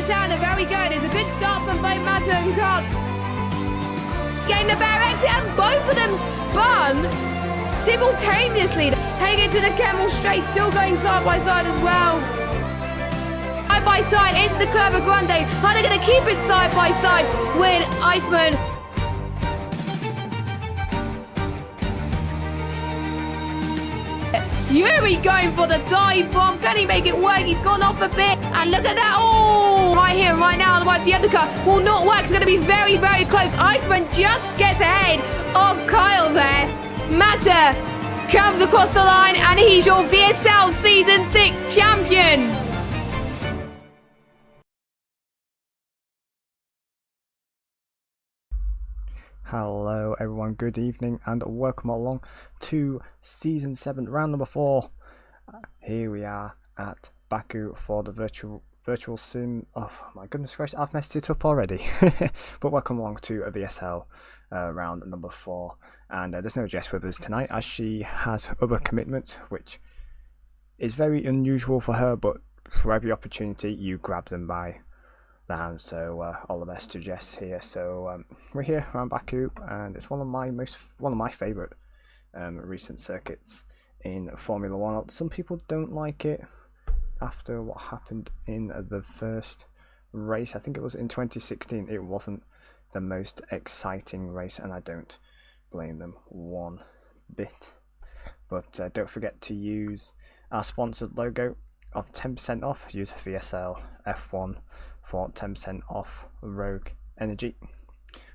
right-hander, very good. It's a good start from both Mata and Cox. Getting the better exit, and both of them spun simultaneously. Heading into the camel straight, still going side by side as well. Side by side into the Curva Grande. Are they going to keep it side by side with Iceman? Yuri going for the dive bomb. Can he make it work? He's gone off a bit. And look at that. Oh, right here, right now. Otherwise, the undercut will not work. It's going to be very, very close. Iceman just gets ahead of Kyle there. Mata comes across the line, and he's your VSL Season 6 champion. Hello everyone, good evening and welcome along to Season 7, round number 4. Here we are at Baku for the virtual sim. Oh my goodness gracious, I've messed it up already. But welcome along to a VSL round number 4. And there's no Jess with us tonight as she has other commitments, which is very unusual for her, but for every opportunity you grab them by the hand. So all the best to Jess here. So we're here around Baku, and it's one of my favourite recent circuits in Formula 1. Some people don't like it after what happened in the first race. I think it was in 2016. It wasn't the most exciting race, and I don't blame them one bit. But don't forget to use our sponsored logo of 10% off. Use VSL F1 for 10% off Rogue Energy.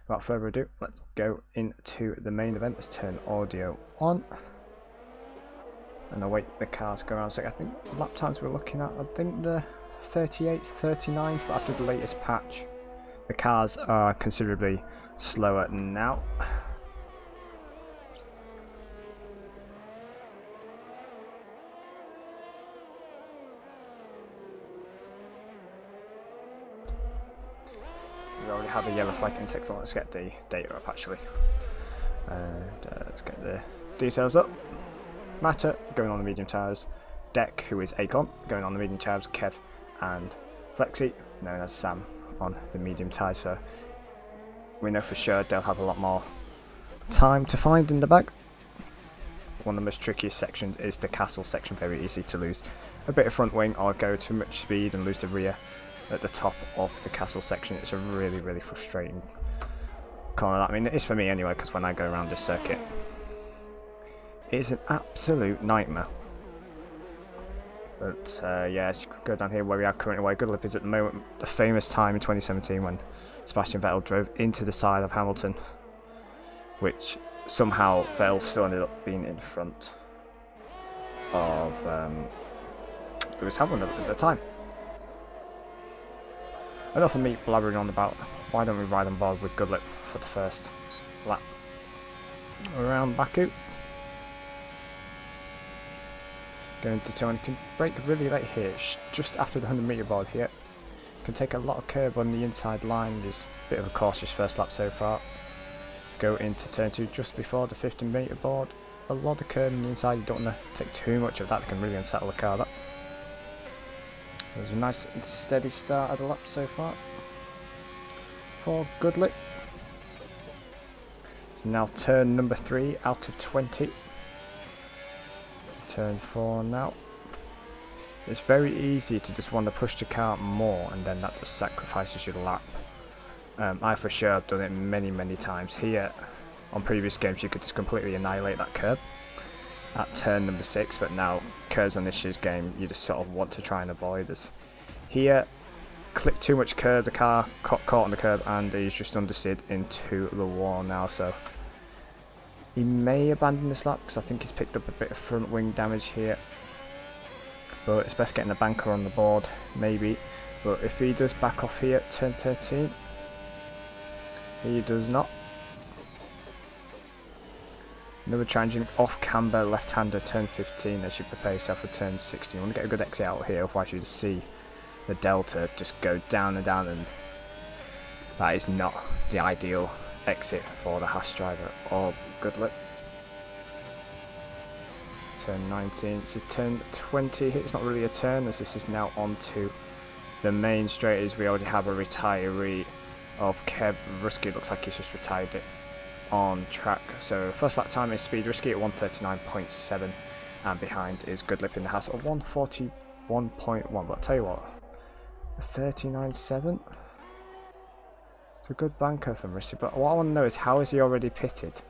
Without further ado, let's go into the main event. Let's turn audio on and await the cars go around. So I think lap times we're looking at, I think the 38s, 39s, but after the latest patch the cars are considerably slower now. We already have a yellow flag in 6, so let's get the data up actually. And let's get the details up. Mata going on the medium tyres. Deck, who is Akon, going on the medium tyres. Kev and Flexi, known as Sam, on the medium tyres. So we know for sure they'll have a lot more time to find in the back. One of the most trickiest sections is the castle section. Very easy to lose a bit of front wing or go too much speed and lose the rear at the top of the castle section. It's a really, really frustrating corner. I mean, it is for me anyway, because when I go around this circuit, it is an absolute nightmare. But yeah, let's go down here where we are currently, where Goodlip is at the moment. The famous time in 2017 when Sebastian Vettel drove into the side of Hamilton, which somehow Vettel still ended up being in front of Lewis Hamilton at the time. Enough of me blabbering on about why don't we ride on board with Goodlip for the first lap around Baku. Going to turn, can brake really late here, just after the 100 metre board here. Can take a lot of curb on the inside line. There's a bit of a cautious first lap so far. Go into turn 2 just before the 50 metre board. A lot of curb on the inside, you don't want to take too much of that, it can really unsettle the car. That. There's a nice and steady start of the lap so far for Goodlip. So now turn number 3 out of 20. To turn 4 now. It's very easy to just want to push the car more, and then that just sacrifices your lap. I for sure have done it many times. Here on previous games you could just completely annihilate that curb at turn number 6, but now curves on this year's game you just sort of want to try and avoid this. Here, clip too much curb, the car caught on the curb, and he's just understeered into the wall now, so he may abandon this lap because I think he's picked up a bit of front wing damage here. But it's best getting the banker on the board, maybe. But if he does back off here, turn 13, he does not. Another transient off camber left-hander, turn 15 as you prepare yourself for turn 16. You want to get a good exit out here, otherwise you just see the delta just go down and down, and that is not the ideal exit for the Haas driver or Goodlip. Turn 19, this is turn 20, it's not really a turn as this is now on to the main straight is we already have a retiree of Kev Rusky. Looks like he's just retired it on track. So first lap time is Speed Rusky at 1:39.7, and behind is Goodlip in the house at 1:41.1. But I'll tell you what, 39.7. It's a good banker from Rusky. But what I want to know is, how is he already pitted?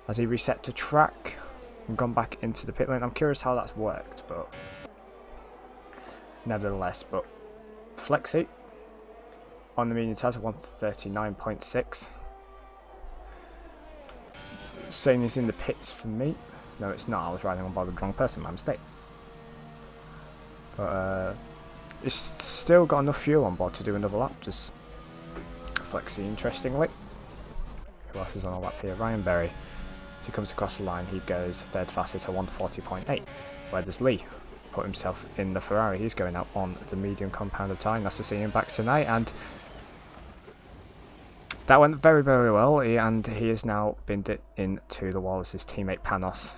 Has he reset to track and gone back into the pit lane? I'm curious how that's worked, but nevertheless. But Flexi on the medium tires at 1:39.6. Saying he's in the pits for me. No, it's not. I was riding on board with the wrong person. My mistake. But it's still got enough fuel on board to do another lap. Just Flexi, interestingly. Who else is on a lap here? Ryan Berry. As he comes across the line, he goes third fastest at 1:40.8. Where does Lee put himself in the Ferrari? He's going out on the medium compounded tyre. Nice to see him back tonight, and that went very, very well. He has now binned it into the wall as his teammate Panos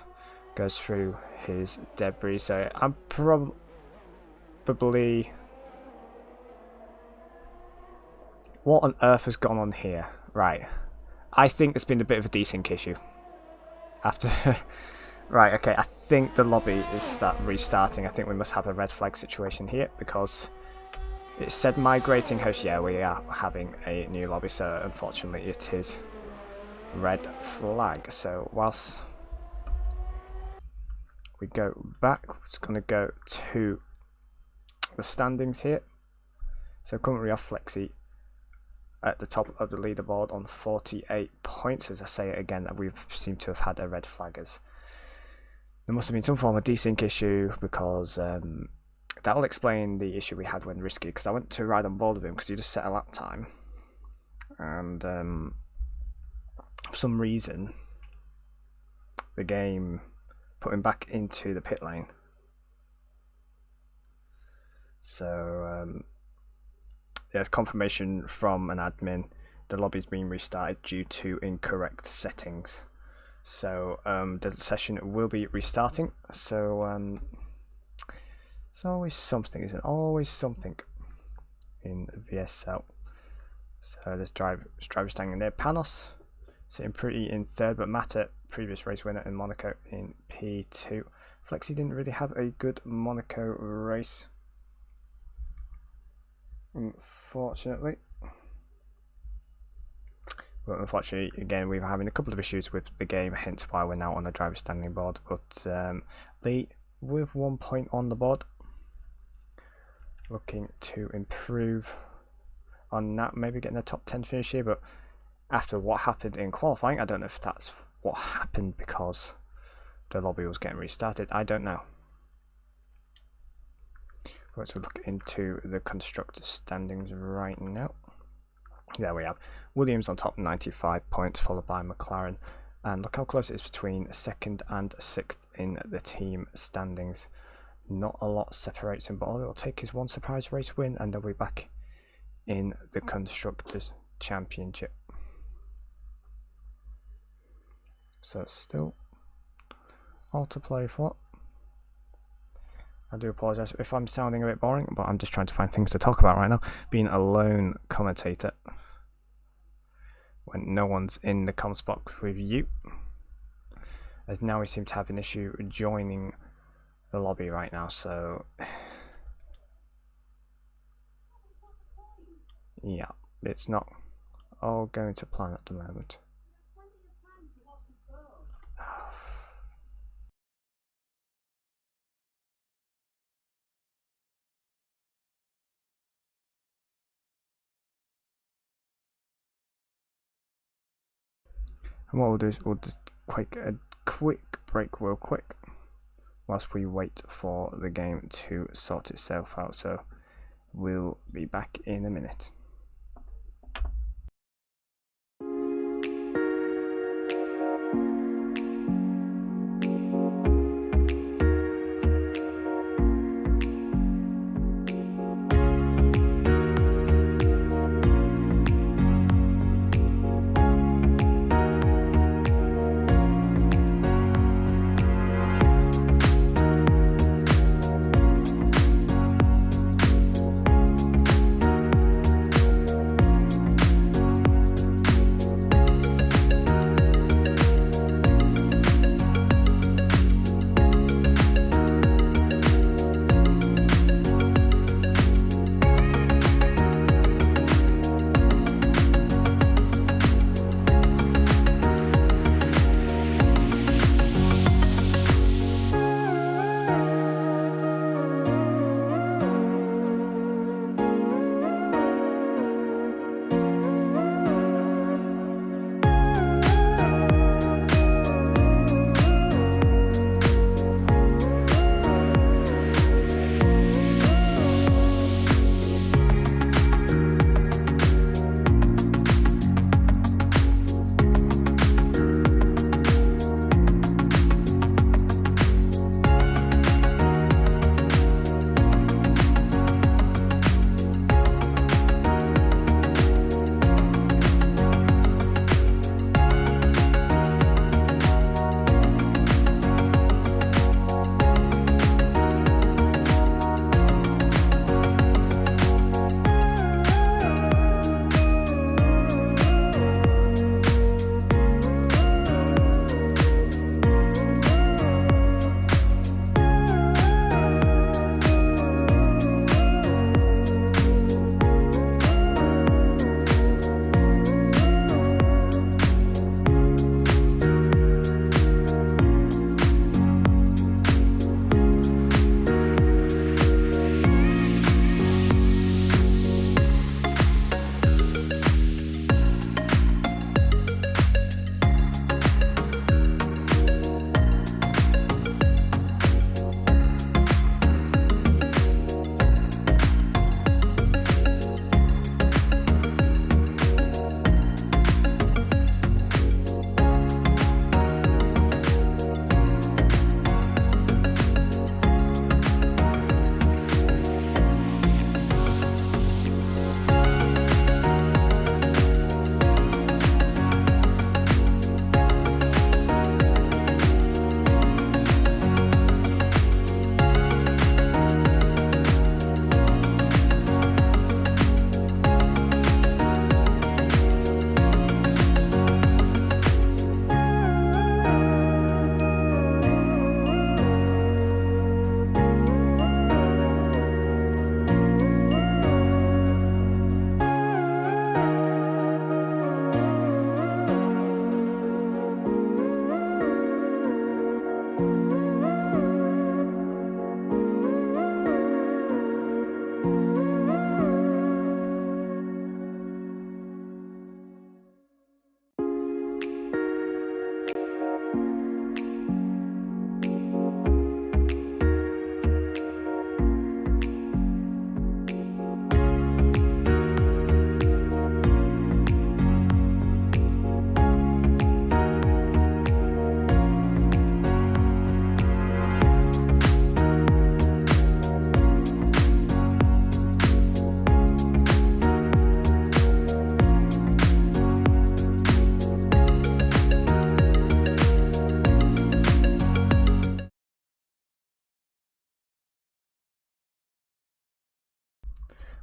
goes through his debris. So I'm probably... What on earth has gone on here? Right. I think there's been a bit of a desync issue. After... Right, okay, I think the lobby is restarting. I think we must have a red flag situation here, because it said migrating host. Yeah, we are having a new lobby, so unfortunately it is red flag. So whilst we go back, it's going to go to the standings here. So currently we have Flexi at the top of the leaderboard on 48 points. As I say it again, that we seem to have had a red flaggers. There must have been some form of desync issue, because that will explain the issue we had when Risky, because I went to ride on board with him because he just set a lap time, and for some reason the game put him back into the pit lane. So there's confirmation from an admin the lobby's been restarted due to incorrect settings. So the session will be restarting. So it's always something, isn't it? Always something in VSL. So there's driver standing there. Panos sitting pretty in third, but Mata, previous race winner in Monaco, in P2. Flexi didn't really have a good Monaco race, unfortunately. But unfortunately, again, we're having a couple of issues with the game, hence why we're now on the driver standing board. But Lee with 1 point on the board, looking to improve on that, maybe getting a top 10 finish here. But after what happened in qualifying, I don't know if that's what happened because the lobby was getting restarted. I don't know. Let's look into the constructor standings right now. There we have Williams on top, 95 points, followed by McLaren. And look how close it is between 2nd and 6th in the team standings. Not a lot separates them, but all it will take is one surprise race win and they'll be back in the Constructors Championship. So still all to play for. I do apologise if I'm sounding a bit boring, but I'm just trying to find things to talk about right now. Being a lone commentator when no one's in the comms box with you. As now we seem to have an issue joining the lobby right now, so yeah, it's not all going to plan at the moment. And what we'll do is we'll just take a quick break real quick whilst we wait for the game to sort itself out. So we'll be back in a minute.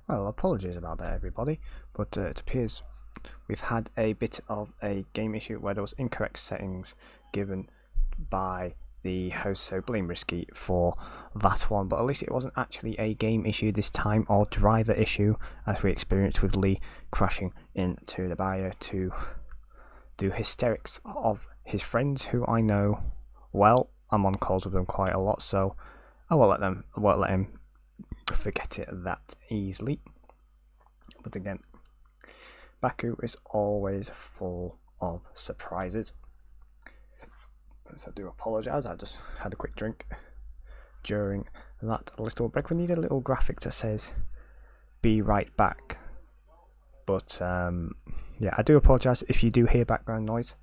Well, apologies about that, everybody, but it appears we've had a bit of a game issue where there was incorrect settings given by the host, so blame Risky for that one, but at least it wasn't actually a game issue this time or driver issue, as we experienced with Lee crashing into the barrier to do hysterics of his friends who I know well. I'm on calls with them quite a lot, so I won't let him forget it that easily. But again, Baku is always full of surprises. So I do apologise, I just had a quick drink during that little break. We need a little graphic that says "Be right back." But yeah, I do apologise if you do hear background noise,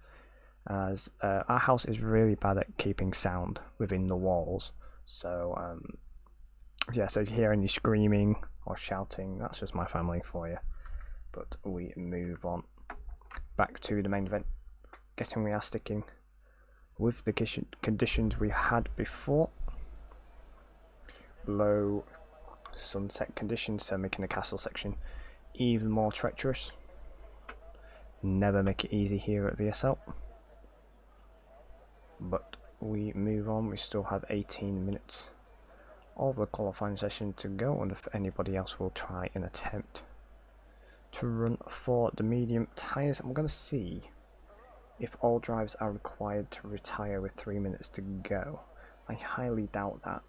as our house is really bad at keeping sound within the walls. So yeah, so if you hear any screaming or shouting, that's just my family for you. But we move on back to the main event. Guessing we are sticking with the conditions we had before. Low sunset conditions, so making the castle section even more treacherous. Never make it easy here at VSL. But we move on. We still have 18 minutes of the qualifying session to go, and if anybody else will try and attempt to run for the medium tyres. I'm going to see if all drivers are required to retire with 3 minutes to go. I highly doubt that.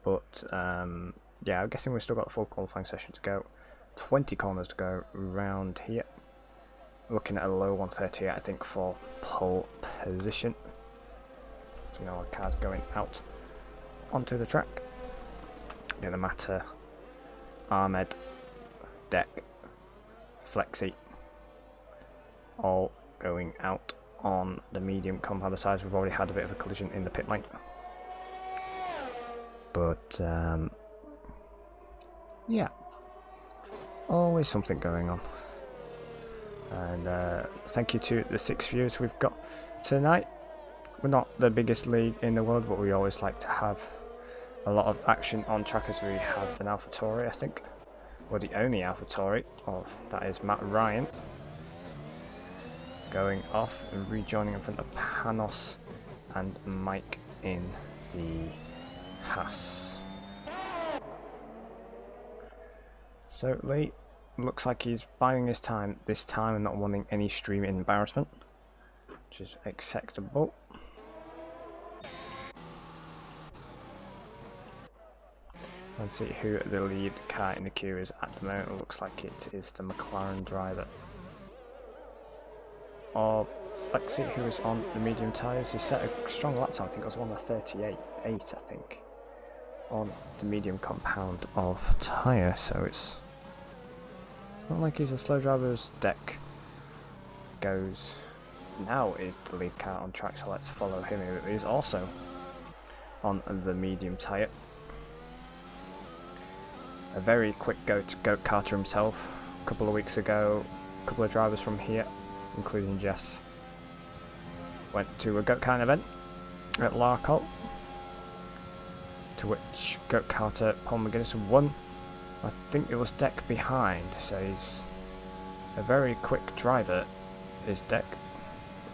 But yeah, I'm guessing we've still got the full qualifying session to go. 20 corners to go around here. Looking at a low 130, I think, for pole position. So you know our car's going out onto the track. Yeah, the Matter, Ahmed, Deck, Flexi, all going out on the medium compound sides. We've already had a bit of a collision in the pit lane. But yeah, always something going on. And thank you to the 6 viewers we've got tonight. We're not the biggest league in the world, but we always like to have a lot of action on track, as we have an AlphaTauri, I think. We're the only AlphaTauri, that is Matt Ryan, going off and rejoining in front of Panos and Mike in the Haas. So Lee looks like he's biding his time this time and not wanting any stream embarrassment, which is acceptable. Let's see who the lead car in the queue is at the moment. It looks like it is the McLaren driver, or Flexi, who is on the medium tyres. He set a strong lap time, I think it was 1:38.8, I think, on the medium compound of tyre, so it's not like he's a slow driver. As Deck goes, now is the lead car on track, so let's follow him. He is also on the medium tyre. A very quick go-karter himself. A couple of weeks ago, a couple of drivers from here, including Jess, went to a go-kart event at Larkholt, to which go-karter Paul McGuinness won. I think it was Deck behind, so he's a very quick driver, is Deck.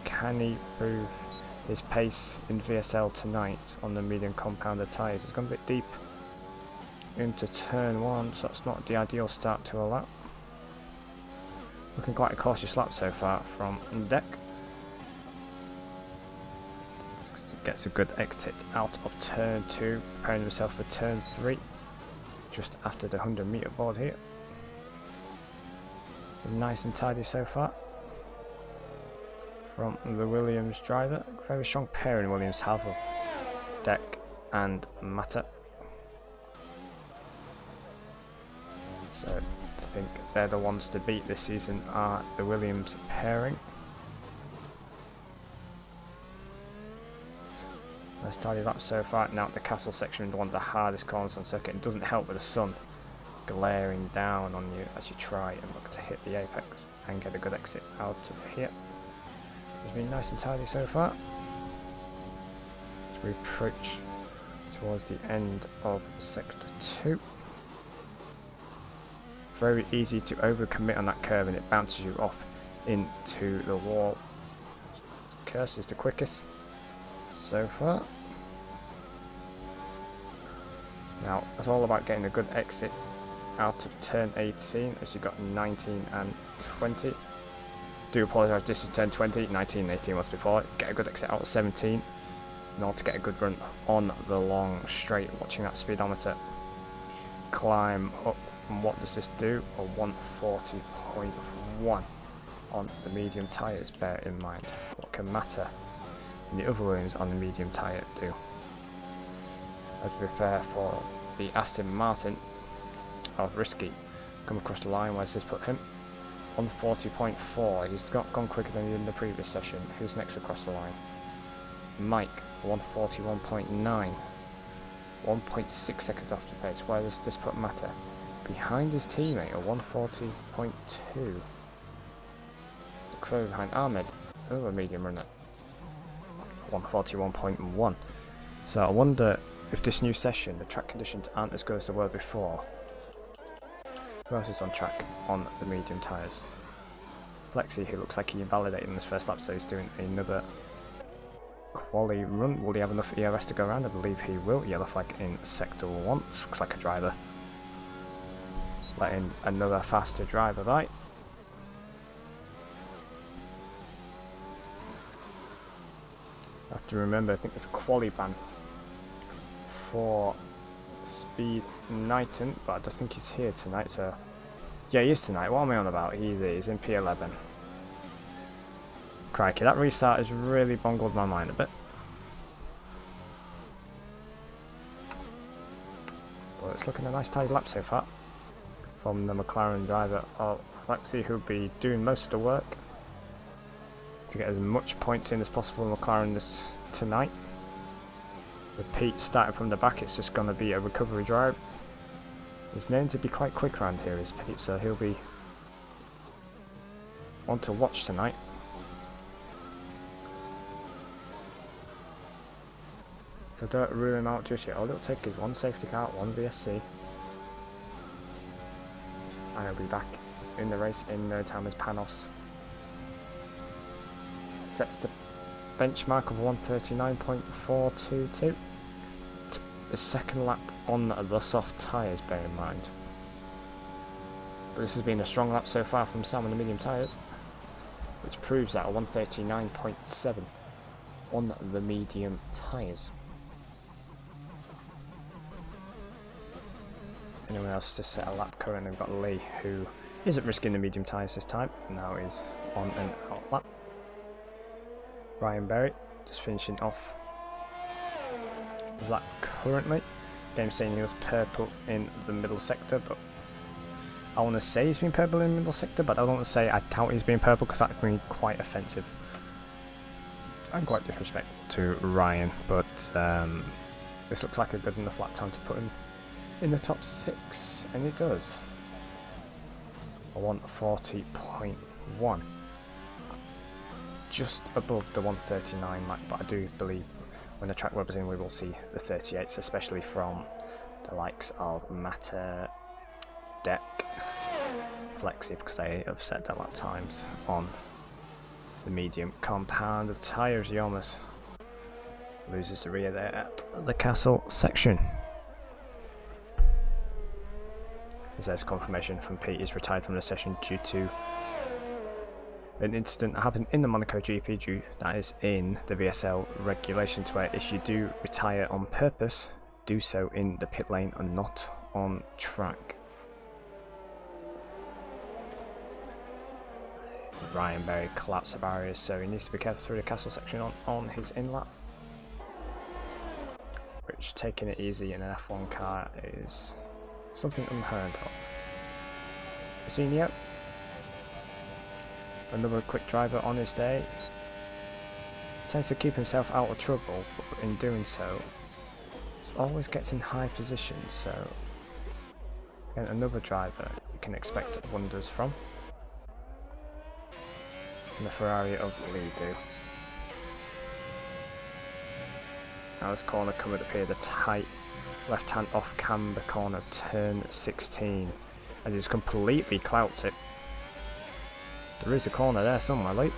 Can he prove his pace in VSL tonight on the medium compounder tyres? It's gone a bit deep into turn 1, so that's not the ideal start to a lap. Looking quite a cautious lap so far from Deck. Gets a good exit out of turn 2, preparing himself for turn 3, just after the 100-metre board here. Nice and tidy so far from the Williams driver. Very strong pairing Williams have of Deck and Matter. So I think they're the ones to beat this season, are the Williams pairing. Nice tidy lap so far. Now the castle section is one of the hardest corners on circuit. It doesn't help with the sun glaring down on you as you try and look to hit the apex and get a good exit out of here. It's been nice and tidy so far. As we approach towards the end of sector 2. very easy to overcommit on that curve and it bounces you off into the wall. Curse is the quickest so far. Now it's all about getting a good exit out of turn 18 as you've got 19 and 20. Do apologise, this is turn 20, 19 and 18 was before. Get a good exit out of 17 in order to get a good run on the long straight, watching that speedometer climb up. And what does this do? A 140.1 on the medium tyres, bear in mind. What can matter in the other rooms on the medium tyre do. As we prepare for the Aston Martin of Risky come across the line, where's this put him? 140.4, he's gone quicker than in the previous session. Who's next across the line? Mike, 141.9, 1.6 seconds off the pace. Where does this put Matter? Behind his teammate at 140.2. Further behind Ahmed, another medium runner, 141.1. So I wonder if this new session, the track conditions aren't as good as they were before. Who else is on track on the medium tyres? Flexi, who looks like he invalidated in his first lap, so he's doing another quali run. Will he have enough ERS to go around? I believe he will. Yellow flag in sector 1. Looks like a driver letting another faster driver by. I have to remember, I think there's a quali ban for Speed Knighton, but I don't think he's here tonight, so yeah, he is tonight. What am I on about? He's in P11. Crikey, that restart has really bungled my mind a bit. But it's looking a nice tidy lap so far from the McLaren driver of Lexi, who'll be doing most of the work to get as much points in as possible in McLaren tonight. With Pete starting from the back, it's just going to be a recovery drive. He's known to be quite quick around here, is Pete, so he'll be one to watch tonight. So don't rule him out just yet. All it'll take is one safety car, one VSC, and he'll be back in the race in no time as Panos sets the benchmark of 139.422. The second lap on the soft tyres, bear in mind. But this has been a strong lap so far from Sam on the medium tyres, which proves that a 139.7 on the medium tyres. Anyone else to set a lap? Currently we've got Lee, who isn't risking the medium tyres this time, now is on an out lap. Ryan Berry just finishing off his lap currently. Game saying he was purple in the middle sector, but I want to say he's been purple in the middle sector, but I don't want to say I doubt he's been purple because that would be quite offensive and quite disrespectful to Ryan. But this looks like a good enough lap time to put him in the top 6, and it does. A 140.1. Just above the 139 mark, but I do believe when the track web's in we will see the 38s, especially from the likes of Matter, Deck, Flexi, because they have set their lap times on the medium compound of tyres. He almost loses the rear there at the castle section. As there's confirmation from Pete, he's retired from the session due to an incident that happened in the Monaco GP, that is in the VSL regulations, where if you do retire on purpose, do so in the pit lane and not on track. Ryan Berry collapsed the barriers, so he needs to be careful through the castle section on his in-lap. Which, taking it easy in an F1 car is something unheard of. Asenio, another quick driver on his day, tends to keep himself out of trouble, but in doing so, he always gets in high positions, so again, another driver you can expect wonders from. And the Ferrari of Lido. Now this corner coming up here, the tight left hand off camber corner, turn 16. as he's completely clouts it. There is a corner there somewhere, like.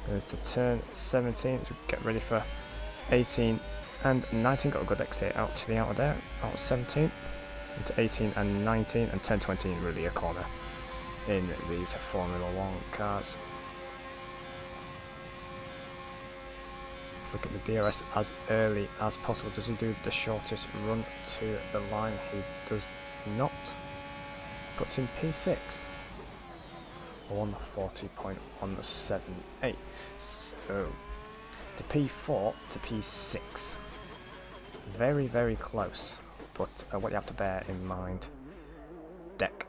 Goes to turn 17, so get ready for 18 and 19. Got a good exit out to the out of there, out of 17 into 18 and 19, and 10, 20 really a corner in these Formula 1 cars. Look at the DRS as early as possible. Does he do the shortest run to the line? He does not. Puts in P6. 140.178. So to P4 to P6. Very, very close. But what you have to bear in mind, Deck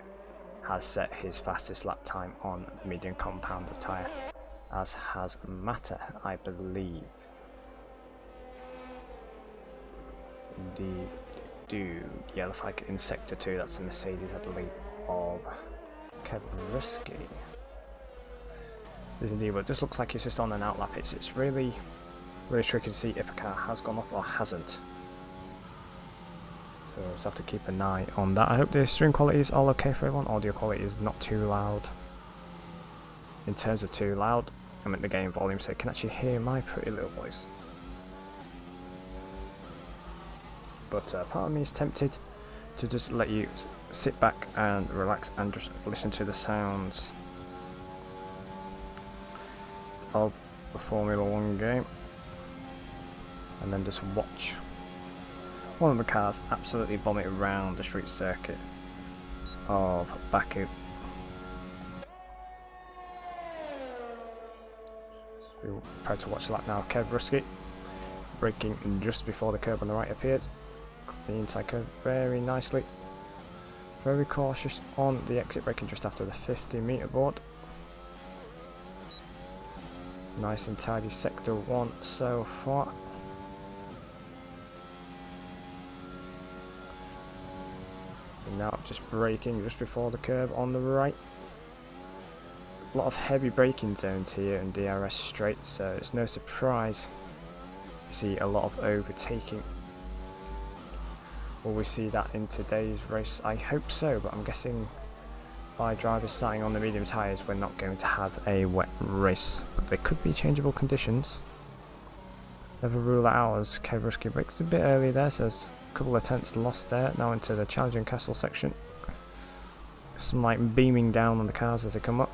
has set his fastest lap time on the medium compound tyre, as has Matter, I believe. Indeed, do. Yeah, looks like in Sector 2, that's the Mercedes, I believe, of Kevriski. This indeed, but it just looks like it's just on an outlap. It's really, really tricky to see if a car has gone up or hasn't. So let's have to keep an eye on that. I hope the stream quality is all okay for everyone. Audio quality is not too loud. In terms of too loud, I meant the game volume, so you can actually hear my pretty little voice. But part of me is tempted to just let you sit back and relax and just listen to the sounds of the Formula 1 game, and then just watch one of the cars absolutely vomit around the street circuit of Baku. We're prepared to watch that now. Kevriski braking just before the curb on the right appears. The inside curve very nicely. Very cautious on the exit, braking just after the 50-meter board. Nice and tidy sector 1 so far. And now just braking just before the curb on the right. A lot of heavy braking zones here and DRS straights, so it's no surprise you see a lot of overtaking. Will we see that in today's race? I hope so, but I'm guessing by drivers starting on the medium tyres we're not going to have a wet race. But there could be changeable conditions. Never rule that out, as Kevriski brakes a bit early there, so there's a couple of tenths lost there. Now into the challenging castle section. Some light beaming down on the cars as they come up.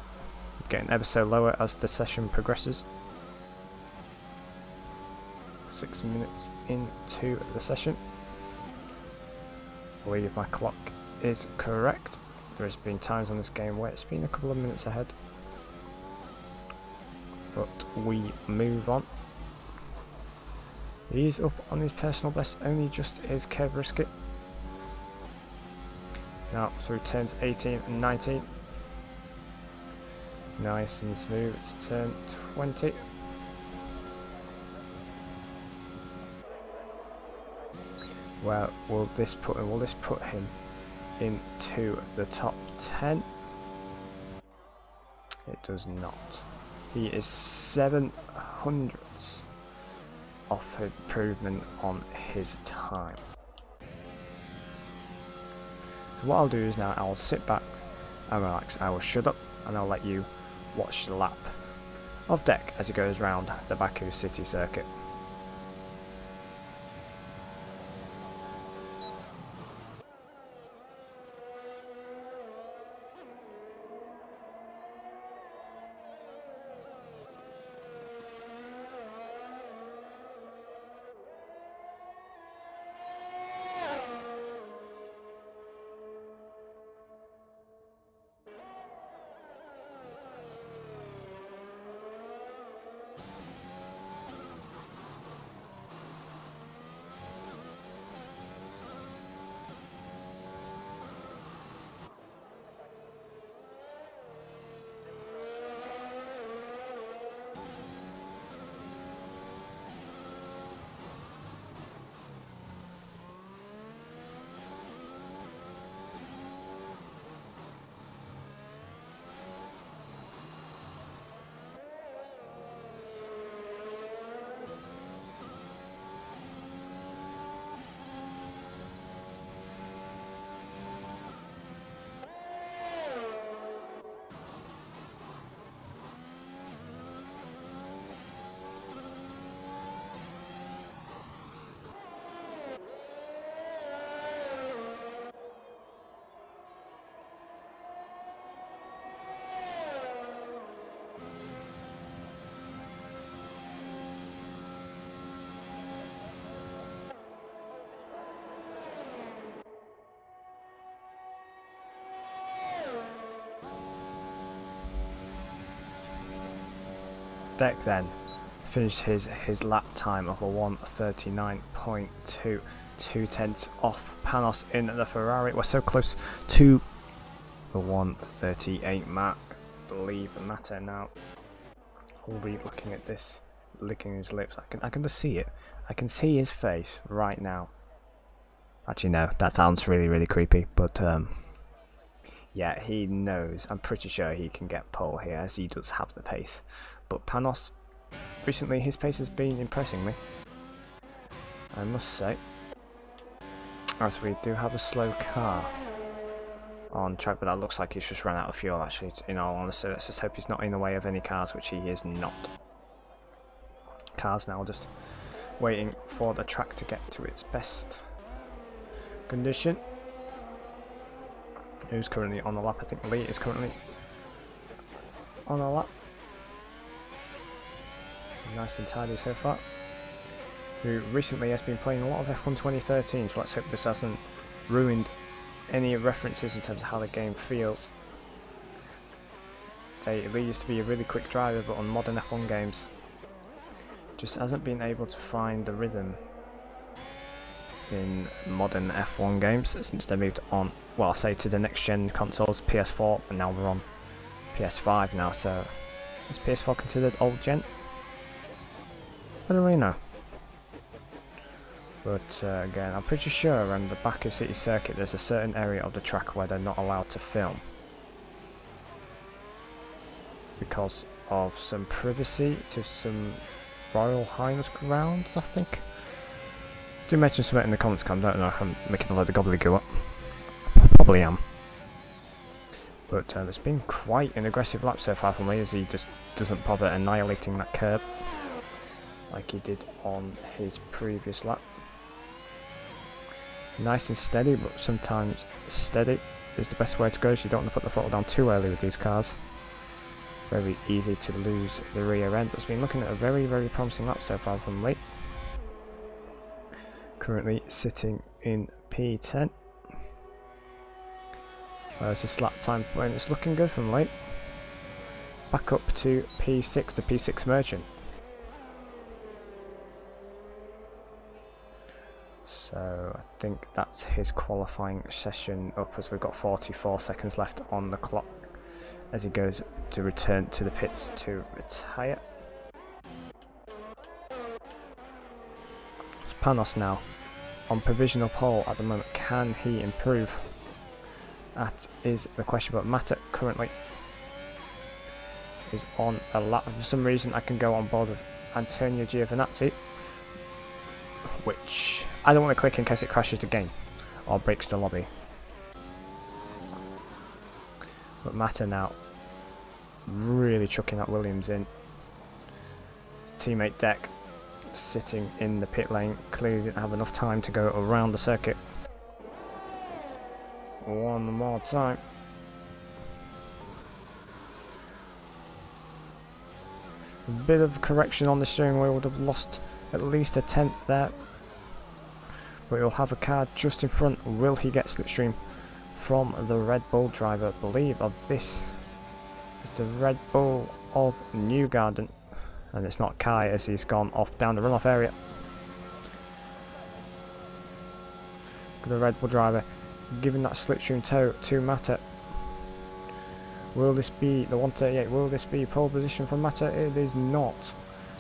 Getting ever so lower as the session progresses. 6 minutes into the session. I believe my clock is correct. There has been times on this game where it's been a couple of minutes ahead. But we move on. He's up on his personal best, only just is Kevriski. Now through turns 18 and 19. Nice and smooth to turn 20. Well, will this put him into the top 10? It does not. He is 700ths of improvement on his time. So what I'll do is now I'll sit back and relax. I will shut up and I'll let you watch the lap of Deck as he goes round the Baku city circuit. deck then finished his lap time of a 1:39.2, 2/10 off Panos in the Ferrari. We're so close to the 1:38 mark. I believe Mata now will be looking at this, licking his lips. I can just see it. I can see his face right now. Actually no, that sounds really creepy, but yeah, he knows. I'm pretty sure he can get pole here, as he does have the pace. But Panos, recently his pace has been impressing me, I must say. As we do have a slow car on track, but that looks like he's just run out of fuel actually, in all honesty. Let's just hope he's not in the way of any cars, which he is not. Cars now just waiting for the track to get to its best condition. Who's currently on the lap? I think Lee is currently on a lap. Nice and tidy so far. Who recently has been playing a lot of F1 2013, so let's hope this hasn't ruined any references in terms of how the game feels. Lee used to be a really quick driver, but on modern F1 games just hasn't been able to find the rhythm in modern F1 games since they moved on, well, I'll say to the next gen consoles, PS4, and now we're on PS5 now. So is PS4 considered old gen? I don't really know. But again, I'm pretty sure around the Baku City circuit there's a certain area of the track where they're not allowed to film because of some privacy to some Royal Highness grounds, I think. Do mention something in the comments, I don't know if I'm making a load of gobbledygook up. Probably am. But it's been quite an aggressive lap so far from Lee, as he just doesn't bother annihilating that curb like he did on his previous lap. Nice and steady, but sometimes steady is the best way to go, so you don't want to put the throttle down too early with these cars. Very easy to lose the rear end, but it's been looking at a very promising lap so far from Lee. Currently sitting in P10. Whereas this lap time when it's looking good from Lee. Back up to P6, the P6 Merchant. So I think that's his qualifying session up, as we've got 44 seconds left on the clock as he goes to return to the pits to retire. It's Panos now on provisional pole at the moment. Can he improve? That is the question, but Mata currently is on a lap. For some reason I can go on board with Antonio Giovinazzi, which I don't want to click in case it crashes the game or breaks the lobby. But Mata now really chucking that Williams in. His teammate Deck sitting in the pit lane, clearly didn't have enough time to go around the circuit. One more time. A bit of correction on the steering wheel would have lost at least a tenth there. But he'll have a car just in front. Will he get slipstream from the Red Bull driver? I believe of this is the Red Bull of Newgarden. And it's not Kai, as he's gone off down the runoff area. The Red Bull driver giving that slipstream tow to Mata. Will this be the 138? Will this be pole position for Mata? It is not.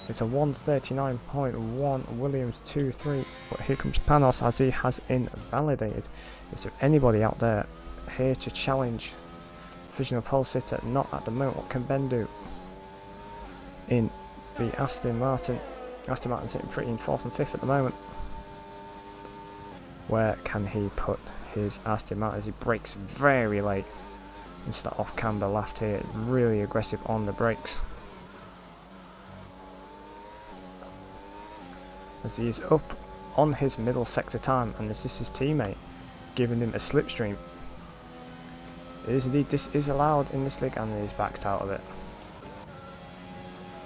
It's a 139.1 Williams 2-3. But here comes Panos, as he has invalidated. Is there anybody out there here to challenge provisional pole sitter? Not at the moment. What can Ben do in the Aston Martin? Aston Martin sitting pretty in 4th and 5th at the moment. Where can he put his Aston Martin as he brakes very late into that off-camber left here? Really aggressive on the brakes. As he is up on his middle sector time, and this is his teammate giving him a slipstream. It is indeed, this is allowed in this league, and he's backed out of it.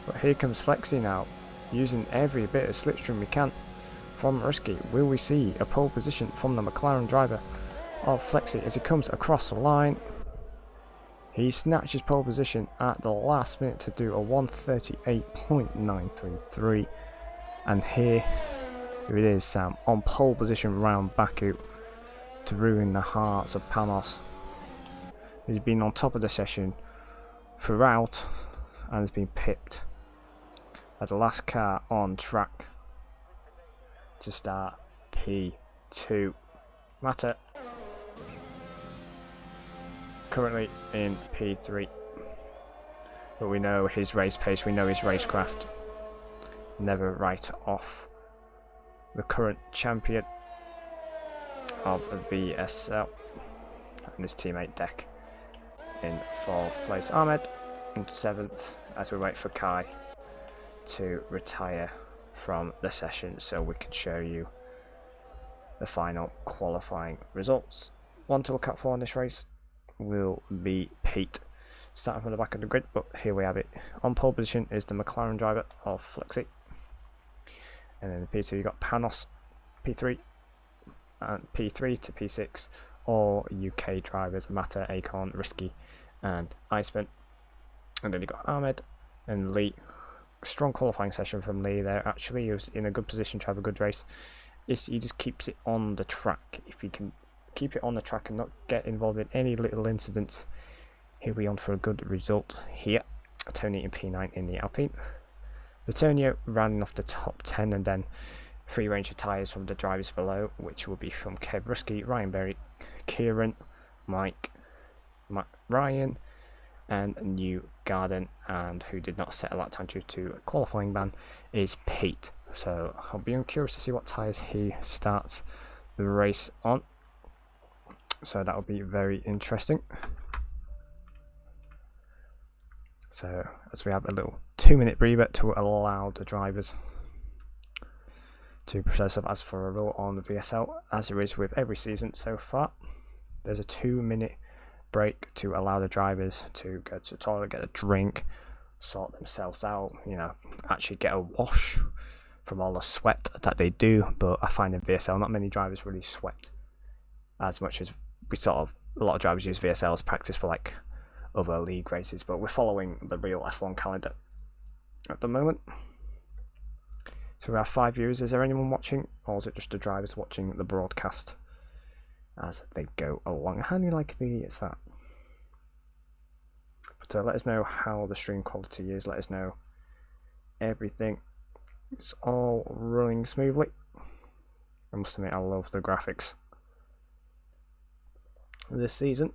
But here comes Flexi now, using every bit of slipstream we can from Risky. Will we see a pole position from the McLaren driver of Flexi as he comes across the line? He snatches pole position at the last minute to do a 1:38.933, and here it is, Sam, on pole position round Baku to ruin the hearts of Panos. He's been on top of the session throughout and has been pipped as the last car on track to start P2. Mata currently in P3, but we know his race pace, we know his racecraft. Never write off the current champion of VSL and his teammate Deck in 4th place. Ahmed in 7th as we wait for Kai to retire from the session so we can show you the final qualifying results. One to look out for in this race will be Pete, starting from the back of the grid, but here we have it. On pole position is the McLaren driver of Flexi, and then P2 you got Panos, P3, and P3 to P6, all UK drivers, Mata, Acorn, Risky, and Iceman. And then you got Ahmed and Lee. Strong qualifying session from Lee there. Actually, he was in a good position to have a good race. He just keeps it on the track. If he can keep it on the track and not get involved in any little incidents, he'll be on for a good result here. Tony in P9 in the Alpine. Antonio rounding off the top 10, and then free range of tyres from the drivers below, which will be from Kev Rusky, Ryan Berry, Kieran, Mike, Ryan, and New Garden, and who did not set a lap time due to a qualifying ban is Pete. So I'll be curious to see what tyres he starts the race on. So that'll be very interesting. So as we have a little 2-minute breather to allow the drivers to process as for a rule on the VSL, as there is with every season so far. There's a 2-minute break to allow the drivers to go to the toilet, get a drink, sort themselves out, actually get a wash from all the sweat that they do. But I find in VSL not many drivers really sweat as much as a lot of drivers use VSL as practice for like other league races, but we're following the real F1 calendar at the moment. So we have 5 viewers. Is there anyone watching, or is it just the drivers watching the broadcast as they go along? How many like is that? But let us know how the stream quality is. Let us know everything. It's all running smoothly. I must admit, I love the graphics this season.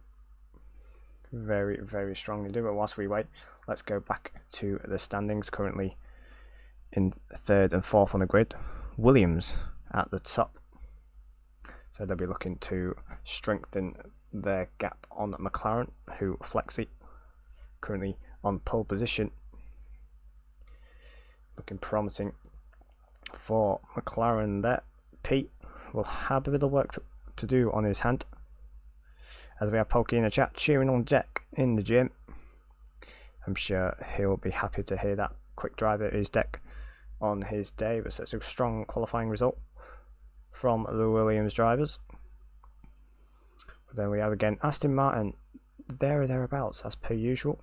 Very, very strongly do. But whilst we wait, let's go back to the standings. Currently in 3rd and 4th on the grid, Williams at the top. So they'll be looking to strengthen their gap on McLaren, who Flexi currently on pole position. Looking promising for McLaren there. Pete will have a bit of work to do on his hand, as we have Pokey in the chat cheering on Jack in the gym. I'm sure he'll be happy to hear that. Quick driver is Deck on his day, but it's a strong qualifying result from the Williams drivers. But then we have again Aston Martin there or thereabouts as per usual,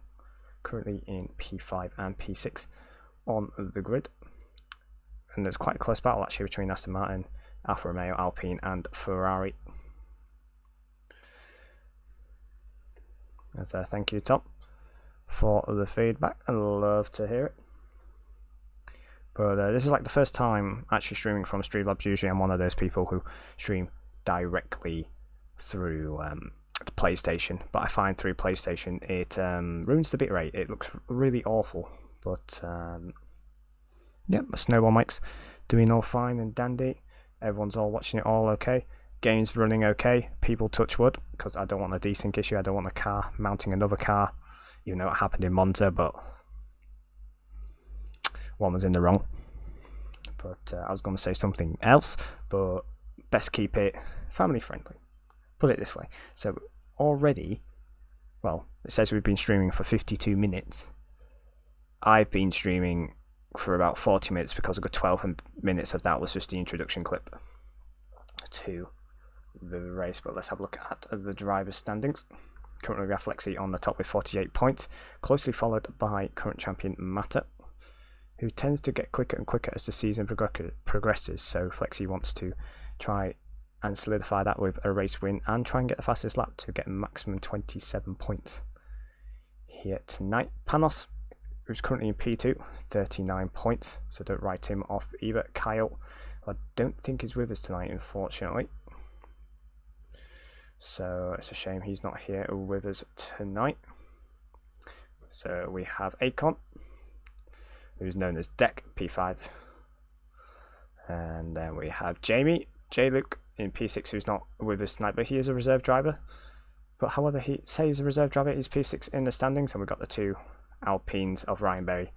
currently in P5 and P6 on the grid. And there's quite a close battle actually between Aston Martin, Alfa Romeo, Alpine and Ferrari. As thank you, Tom, for the feedback. I love to hear it. But this is like the first time actually streaming from Streamlabs. Usually I'm one of those people who stream directly through the PlayStation, but I find through PlayStation it ruins the bitrate. It looks really awful. But yeah, my snowball mic's doing all fine and dandy. Everyone's all watching it all okay. Game's running okay. People touch wood, because I don't want a desync issue. I don't want a car mounting another car, even though it happened in Monza, but one was in the wrong. But I was going to say something else, but best keep it family friendly. Put it this way. So already, well, it says we've been streaming for 52 minutes. I've been streaming for about 40 minutes because a good 12 minutes of that was just the introduction clip to the race. But let's have a look at the driver's standings. Currently we have Flexi on the top with 48 points, closely followed by current champion Mata, who tends to get quicker and quicker as the season progresses, so Flexi wants to try and solidify that with a race win and try and get the fastest lap to get a maximum 27 points here tonight. Panos, who's currently in P2, 39 points, so don't write him off either. Kyle, I don't think is with us tonight, unfortunately, so it's a shame he's not here with us tonight. So we have Akon, who's known as Deck, P5, and then we have Jamie, J-Luke in P6, who's not with us tonight, but he is a reserve driver. But however, he says a reserve driver is P6 in the standings, and we've got the two Alpines of Ryan Berry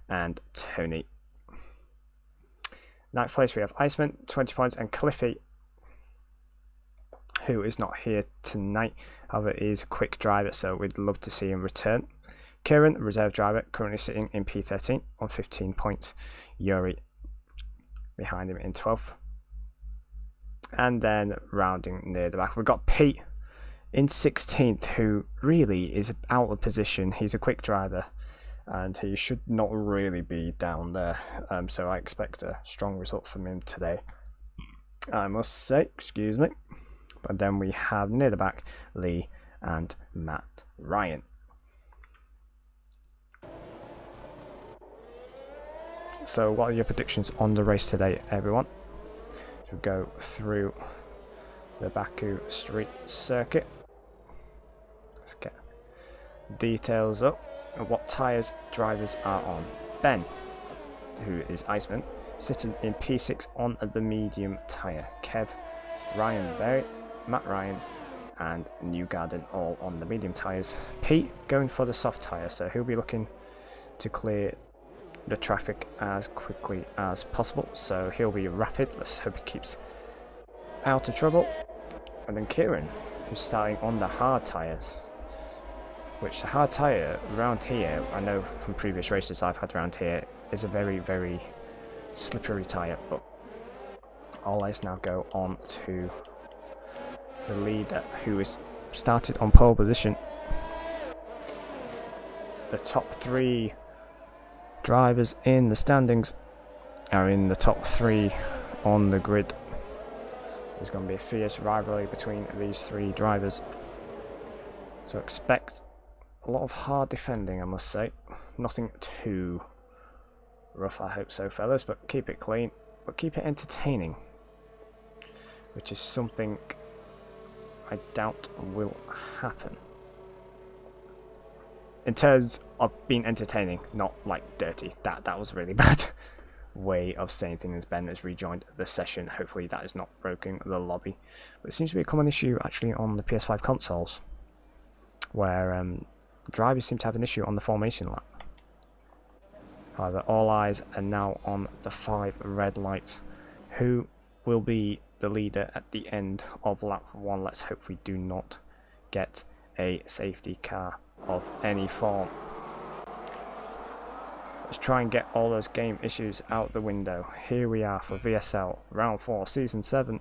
and Tony. Ninth place we have Iceman, 20 points, and Cliffy, who is not here tonight, however is a quick driver, so we'd love to see him return. Kieran, reserve driver, currently sitting in P13 on 15 points. Yuri behind him in 12th. And then rounding near the back, we've got Pete in 16th, who really is out of position. He's a quick driver and he should not really be down there. So I expect a strong result from him today, I must say, excuse me. But then we have near the back Lee and Matt Ryan. So what are your predictions on the race today, everyone? To go through the Baku street circuit. Let's get details up of what tyres drivers are on. Ben, who is Iceman, sitting in P6 on the medium tyre. Kev, Ryan Berry, Matt Ryan and Newgarden all on the medium tyres. Pete going for the soft tyre, so he'll be looking to clear the traffic as quickly as possible, so he'll be rapid. Let's hope he keeps out of trouble. And then Kieran, who's starting on the hard tyres, which the hard tyre around here, I know from previous races I've had around here, is a very, very slippery tyre. But all eyes now go on to the leader, who is started on pole position. The top three drivers in the standings are in the top three on the grid. There's going to be a fierce rivalry between these three drivers, so expect a lot of hard defending, I must say. Nothing too rough, I hope so, fellas, but keep it clean, but keep it entertaining, which is something I doubt will happen. In terms of being entertaining, not like dirty. That was really bad way of saying things. Ben has rejoined the session. Hopefully that is not broken the lobby. But it seems to be a common issue actually on the PS5 consoles, where drivers seem to have an issue on the formation lap. However, all eyes are now on the 5 red lights. Who will be the leader at the end of lap 1? Let's hope we do not get a safety car of any form. Let's try and get all those game issues out the window. Here we are for VSL round 4 season 7,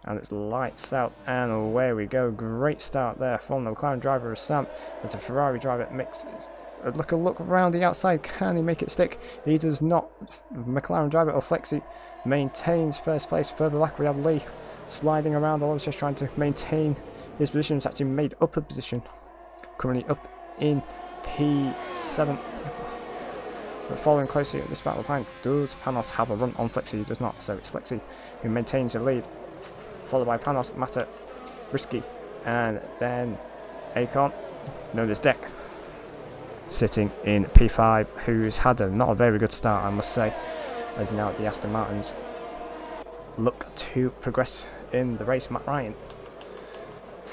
and it's lights out and away we go. Great start there from the McLaren driver of Sam as the Ferrari driver mixes. Look around the outside. Can he make it stick? He does not. McLaren driver of Flexi maintains first place. Further back we have Lee sliding around, always just trying to maintain his position. It's actually made up a position, currently up in P7. But following closely at this battle behind, does Panos have a run on Flexi? He does not, so it's Flexi who maintains the lead, followed by Panos, Mata, Risky, and then Akon, known as Deck, sitting in P5, who's had not a very good start, I must say, as now the Aston Martins look to progress in the race. Matt Ryan,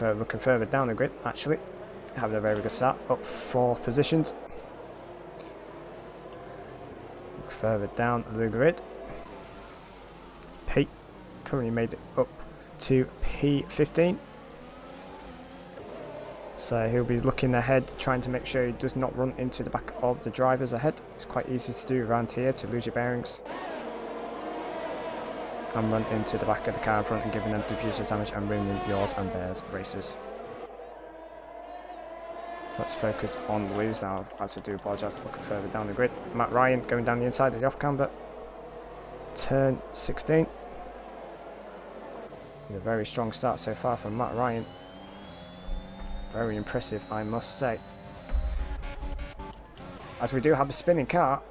looking further down the grid, actually having a very good start, up 4 positions. Look further down the grid, Pete currently made it up to P15. So he'll be looking ahead, trying to make sure he does not run into the back of the drivers ahead. It's quite easy to do around here, to lose your bearings. and run into the back of the car in front and giving them diffuser damage and ruining yours and theirs races. Let's focus on the leaders now, as I do apologise, looking further down the grid. Matt Ryan going down the inside of the off camber. Turn 16. With a very strong start so far from Matt Ryan. Very impressive, I must say. As we do have a spinning car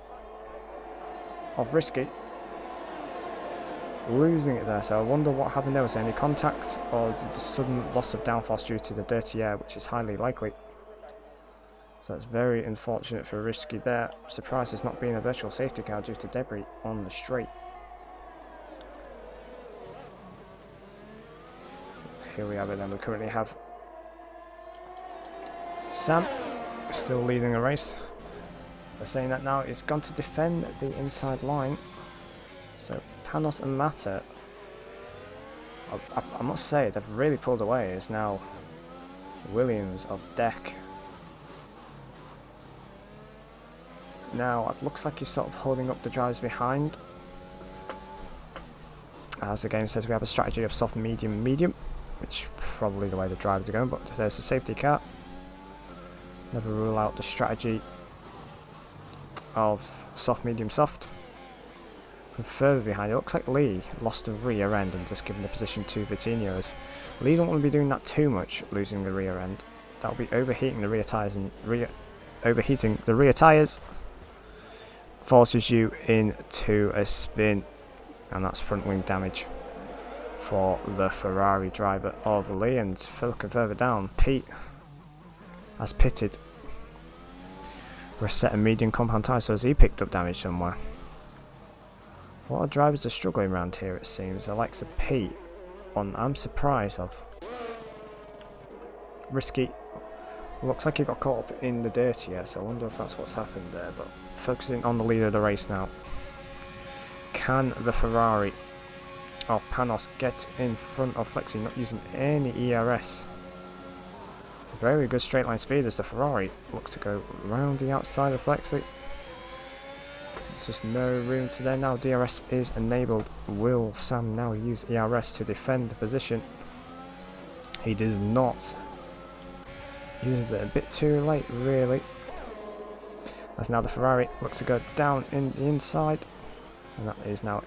of Risky. Losing it there, so I wonder what happened there. Was there any contact or the sudden loss of downforce due to the dirty air, which is highly likely. So that's very unfortunate for Risky there. Surprised there's not been a virtual safety car due to debris on the straight. Here we have it then. We currently have Sam still leading the race. They're saying that now he's gone to defend the inside line. So Panos and Mata, I must say, they've really pulled away. It's now Williams of Deck. Now it looks like he's sort of holding up the drivers behind. As the game says, we have a strategy of soft, medium, medium, which is probably the way the drivers are going, but there's a safety car. Never rule out the strategy of soft, medium, soft. And further behind, it looks like Lee lost the rear end and just given the position to Vitinho. Lee don't want to be doing that too much, losing the rear end. That'll be overheating the rear tyres, and overheating the rear tyres forces you into a spin, and that's front wing damage for the Ferrari driver of Lee. And looking further down, Pete has pitted for a set of medium compound tyres, so has he picked up damage somewhere? A lot of drivers are struggling around here, it seems. The likes of Pete, one I'm surprised of. Risky. Looks like he got caught up in the dirt here, so I wonder if that's what's happened there. But focusing on the leader of the race now. Can the Ferrari of Panos get in front of Flexi, not using any ERS? It's a very good straight line speed as the Ferrari looks to go round the outside of Flexi. There's just no room to there now. DRS is enabled. Will Sam now use ERS to defend the position? He does not. Uses it a bit too late, really. As now the Ferrari looks to go down in the inside, and that is now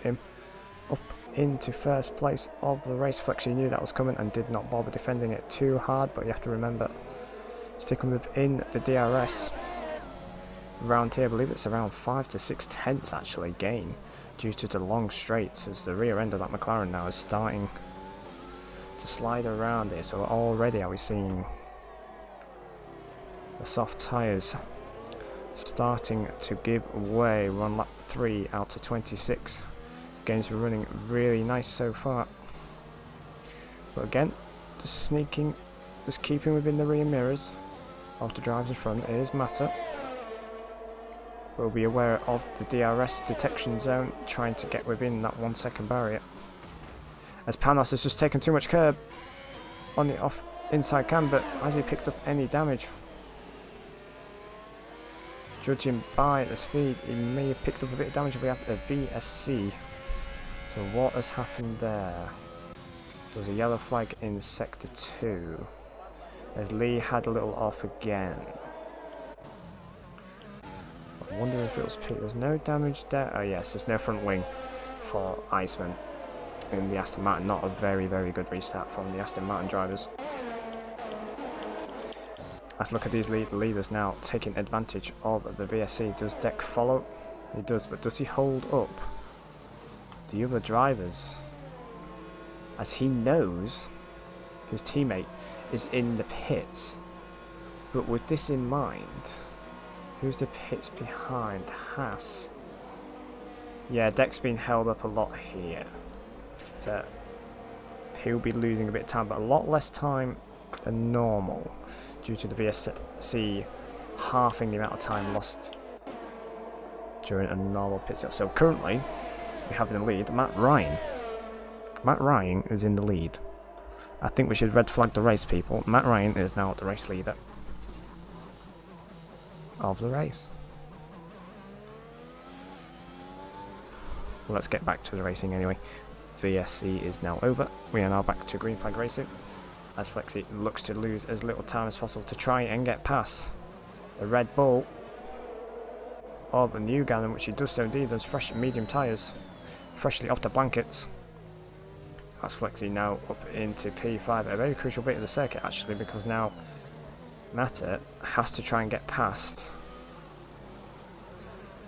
up into first place of the race. Flexi knew that was coming and did not bother defending it too hard, but you have to remember, sticking within the DRS. Around here, I believe it's around 5 to 6 tenths actually gain due to the long straights, as the rear end of that McLaren now is starting to slide around it. So already are we seeing the soft tyres starting to give way. We're on lap 3 out of 26. Games are running really nice so far, but again, just sneaking, just keeping within the rear mirrors of the drivers in front is Mata. We'll be aware of the DRS detection zone, trying to get within that 1 second barrier. As Panos has just taken too much curb on the off inside cam, but has he picked up any damage? Judging by the speed, he may have picked up a bit of damage. We have a VSC. So what has happened there? There was a yellow flag in sector 2. As Lee had a little off again. I wonder if it was Pete. There's no damage there. Oh yes, there's no front wing for Iceman in the Aston Martin. Not a very, very good restart from the Aston Martin drivers. Let's look at these leaders now taking advantage of the VSC. Does Deck follow? He does, but does he hold up the other drivers? As he knows his teammate is in the pits. But with this in mind, who's the pits behind? Haas. Yeah, Deck's been held up a lot here. So he'll be losing a bit of time, but a lot less time than normal, due to the VSC halving the amount of time lost during a normal pit stop. So currently, we have in the lead Matt Ryan. Matt Ryan is in the lead. I think we should red flag the race, people. Matt Ryan is now the race leader of the race. Let's get back to the racing anyway. VSC is now over. We are now back to green flag racing, as Flexi looks to lose as little time as possible to try and get past the Red Bull of the New Gallon, which he does so indeed. Those fresh medium tyres, freshly off the blankets. That's Flexi now up into P5, a very crucial bit of the circuit actually, because now Matter has to try and get past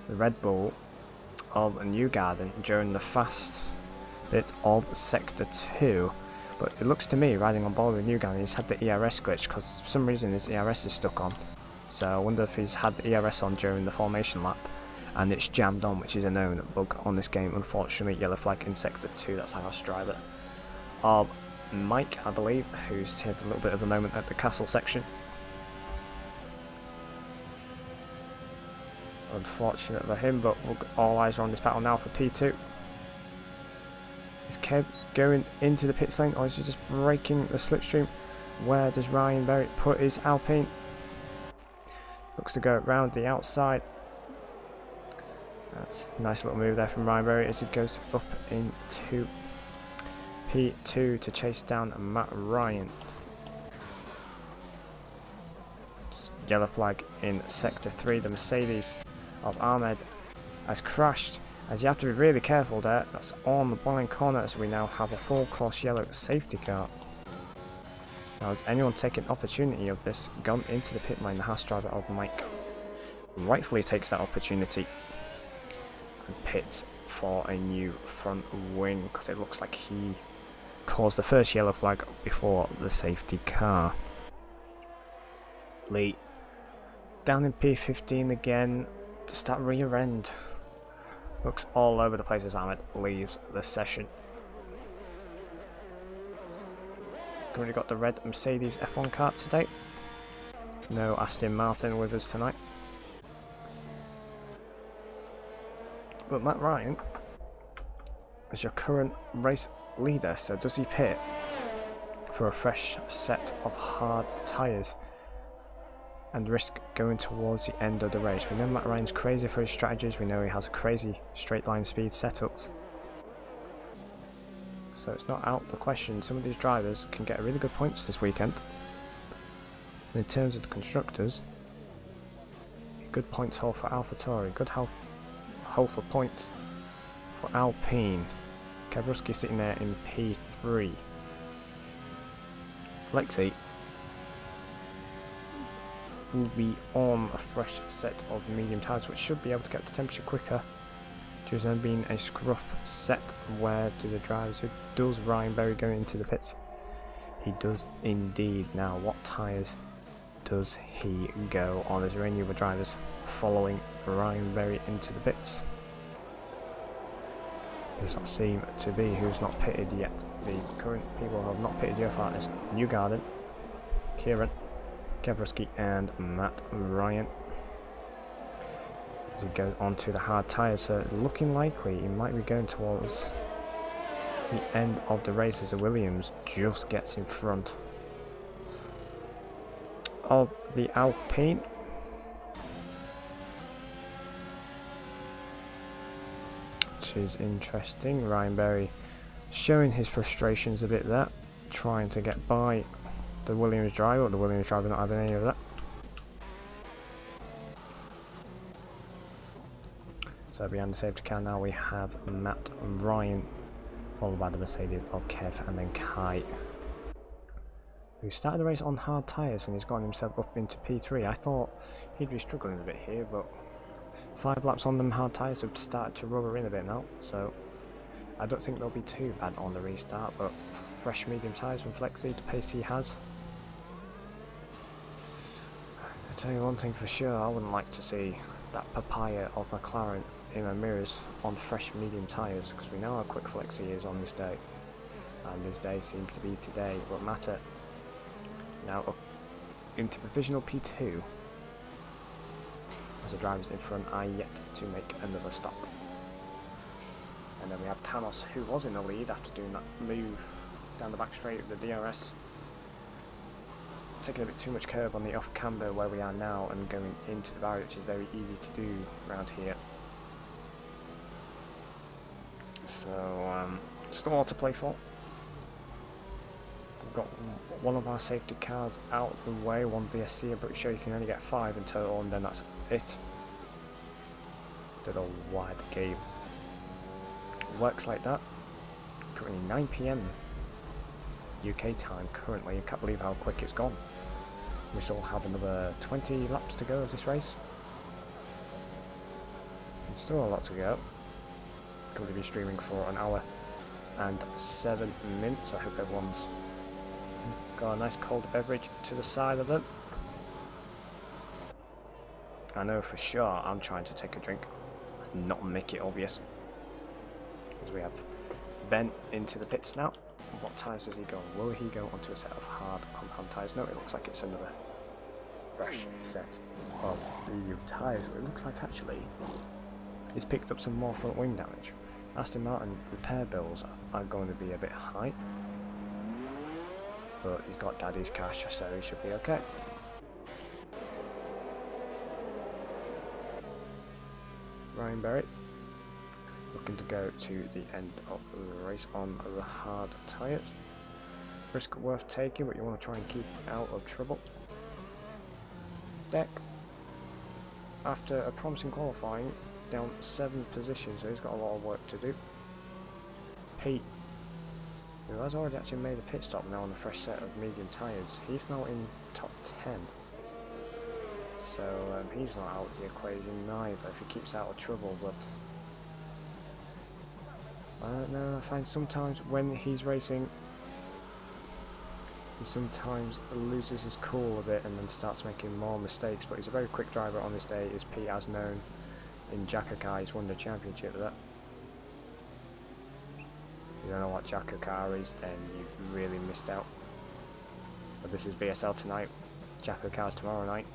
the Red Bull of a New Garden during the fast bit of Sector 2. But it looks to me, riding on board with New Garden, he's had the ERS glitch because for some reason his ERS is stuck on. So I wonder if he's had the ERS on during the formation lap and it's jammed on, which is a known bug on this game. Unfortunately, yellow flag in Sector 2, that's our house driver of Mike, I believe, who's had a little bit of a moment at the castle section. Unfortunate for him, but all eyes are on this battle now for P2. Is Kev going into the pit lane, or is he just breaking the slipstream? Where does Ryan Berry put his Alpine? Looks to go around the outside. That's a nice little move there from Ryan Berry as he goes up into P2 to chase down Matt Ryan. Yellow flag in Sector 3. The Mercedes of Ahmed has crashed, as you have to be really careful there. That's on the blind corner as we now have a full course yellow safety car. Now, has anyone taken opportunity of this, gone into the pit lane? The house driver of Mike rightfully takes that opportunity and pits for a new front wing, because it looks like he caused the first yellow flag before the safety car. Lee down in P15 again to start rear end. Looks all over the place as Ahmed leaves the session. Currently got the red Mercedes F1 car today. No Aston Martin with us tonight. But Matt Ryan is your current race leader, so does he pit for a fresh set of hard tyres and risk going towards the end of the race? We know Matt Ryan's crazy for his strategies, we know he has a crazy straight line speed setups, so it's not out the question. Some of these drivers can get really good points this weekend. And in terms of the constructors, good points haul for AlphaTauri, good haul for points for Alpine. Kabruski sitting there in P3. Lexi will be on a fresh set of medium tyres, which should be able to get the temperature quicker. There's then been a scruff set. Where do the drivers? Who does Ryan Berry go into the pits? He does indeed. Now, what tyres does he go on? Is there any other drivers following Ryan Berry into the pits? Does not seem to be. Who's not pitted yet? The current people who have not pitted yet are New Garden, Kieran, Kevruski and Matt Ryan. As he goes on to the hard tyres, so looking likely he might be going towards the end of the race as the Williams just gets in front of the Alpine. Which is interesting. Ryan Berry showing his frustrations a bit there, trying to get by the Williams driver, or the Williams driver not having any of that. So behind the safety car now we have Matt Ryan, followed by the Mercedes of Kev and then Kai, who started the race on hard tyres and he's gotten himself up into P3. I thought he'd be struggling a bit here, but 5 laps on them hard tyres have started to rubber in a bit now, so I don't think they'll be too bad on the restart. But fresh medium tyres from Flexi, the pace he has. I'll tell you one thing for sure, I wouldn't like to see that papaya of McLaren in my mirrors on fresh medium tyres, because we know how quick Flexi is on this day, and his day seems to be today. But Matter now up into provisional P2 as the drivers in front are yet to make another stop. And then we have Panos, who was in the lead after doing that move down the back straight of the DRS, taking a bit too much curb on the off camber where we are now and going into the barrier, which is very easy to do around here. So Still all to play for. We've got one of our safety cars out of the way, one VSC. I'm pretty sure you can only get 5 in total, and then that's it. Did a wide game. Works like that. Currently 9 PM UK time currently. I can't believe how quick it's gone. We still have another 20 laps to go of this race. And still a lot to go. Going to be streaming for an hour and 7 minutes. I hope everyone's got a nice cold beverage to the side of them. I know for sure I'm trying to take a drink and not make it obvious. As we have Ben into the pits now. What tyres does he go on? Will he go onto a set of hard compound tyres? No, it looks like it's another fresh set of medium tyres. It looks like actually he's picked up some more front wing damage. Aston Martin repair bills are going to be a bit high, but he's got daddy's cash, so he should be okay. Ryan Berry looking to go to the end of the race on the hard tyres. Risk worth taking, but you want to try and keep out of trouble. Deck, after a promising qualifying, down 7 positions, so he's got a lot of work to do. Pete, who has already actually made a pit stop now on a fresh set of medium tyres, he's now in top 10. So he's not out of the equation neither if he keeps out of trouble, but I don't know, I find sometimes when he's racing he sometimes loses his cool a bit and then starts making more mistakes, but he's a very quick driver on this day, is Pete, as known in Jakarta. He's won the championship with that. If you don't know what Jakarta is, then you've really missed out. But this is VSL tonight, Jakarta's tomorrow night.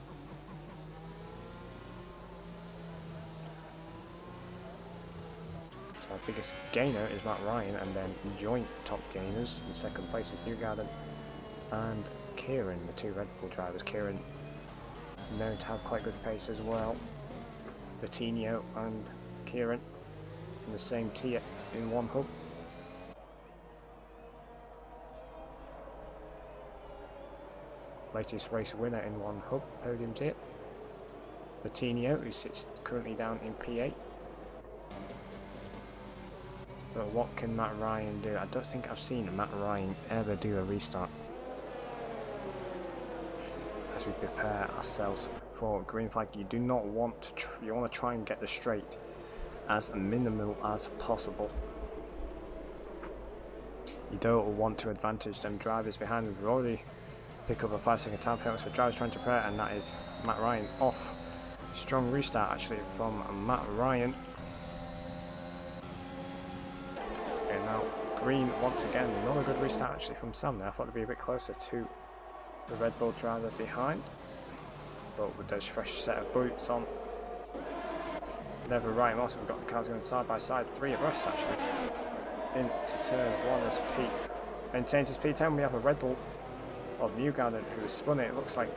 So our biggest gainer is Matt Ryan, and then joint top gainers in second place is Newgarden and Kieran, the 2 Red Bull drivers. Kieran known to have quite good pace as well. Vitinho and Kieran in the same tier in one hub. Latest race winner in one hub, podium tier. Vitinho, who sits currently down in P8. But what can Matt Ryan do? I don't think I've seen Matt Ryan ever do a restart. As we prepare ourselves for green flag, you do not want to. You want to try and get the straight as minimal as possible. You don't want to advantage them drivers behind. We've already picked up a 5-second time penalty for drivers trying to prepare, and that is Matt Ryan off. Strong restart actually from Matt Ryan. And now green once again. Not a good restart actually from Sam there. I thought it'd be a bit closer to the Red Bull driver behind, but with those fresh set of boots on, never right. Also, we've got the cars going side by side, 3 abreast actually, into turn 1 as Pete maintains his P10. We have a Red Bull of Newgarden who has spun it. It looks like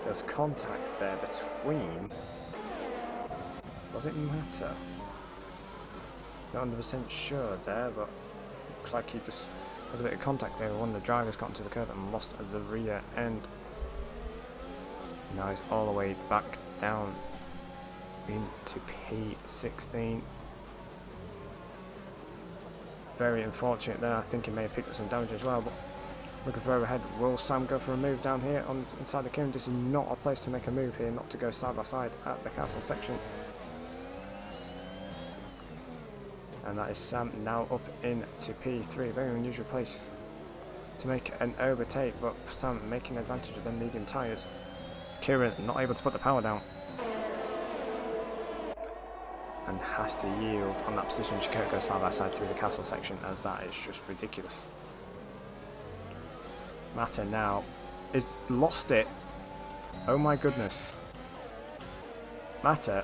there's contact there between, was it Mata? Not 100% sure there, but looks like he just there's a bit of contact there. One of the drivers got into the curb and lost at the rear end. Now he's all the way back down into P16. Very unfortunate there. I think he may have picked up some damage as well. But looking further ahead, will Sam go for a move down here on inside the Kim? This is not a place to make a move here, not to go side by side at the castle section. And that is Sam now up into P3, very unusual place to make an overtake, but Sam making advantage of the medium tyres. Kieran not able to put the power down and has to yield on that position. She can't go side by side through the castle section, as that is just ridiculous. Mata now is lost it. Oh my goodness. Mata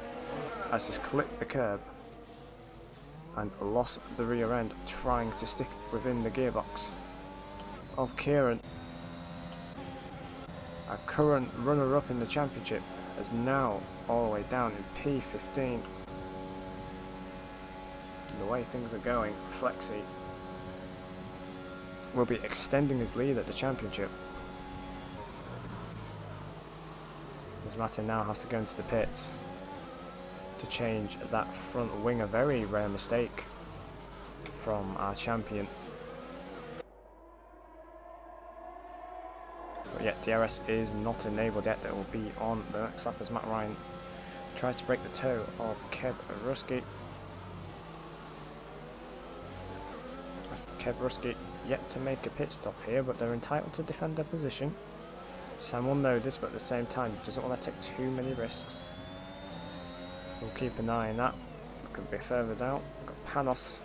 has just clipped the curb and lost the rear end trying to stick within the gearbox of Kieran. Our current runner-up in the championship is now all the way down in P15. And the way things are going, Flexi will be extending his lead at the championship. As Martin now has to go into the pits to change that front wing, a very rare mistake from our champion. But yet DRS is not enabled yet. That will be on the next lap as Matt Ryan tries to break the toe of Kev Ruski. Kev Ruski yet to make a pit stop here, but they're entitled to defend their position. Sam will know this, but at the same time doesn't want to take too many risks. So we'll keep an eye on that. Could be further down. We've got Panos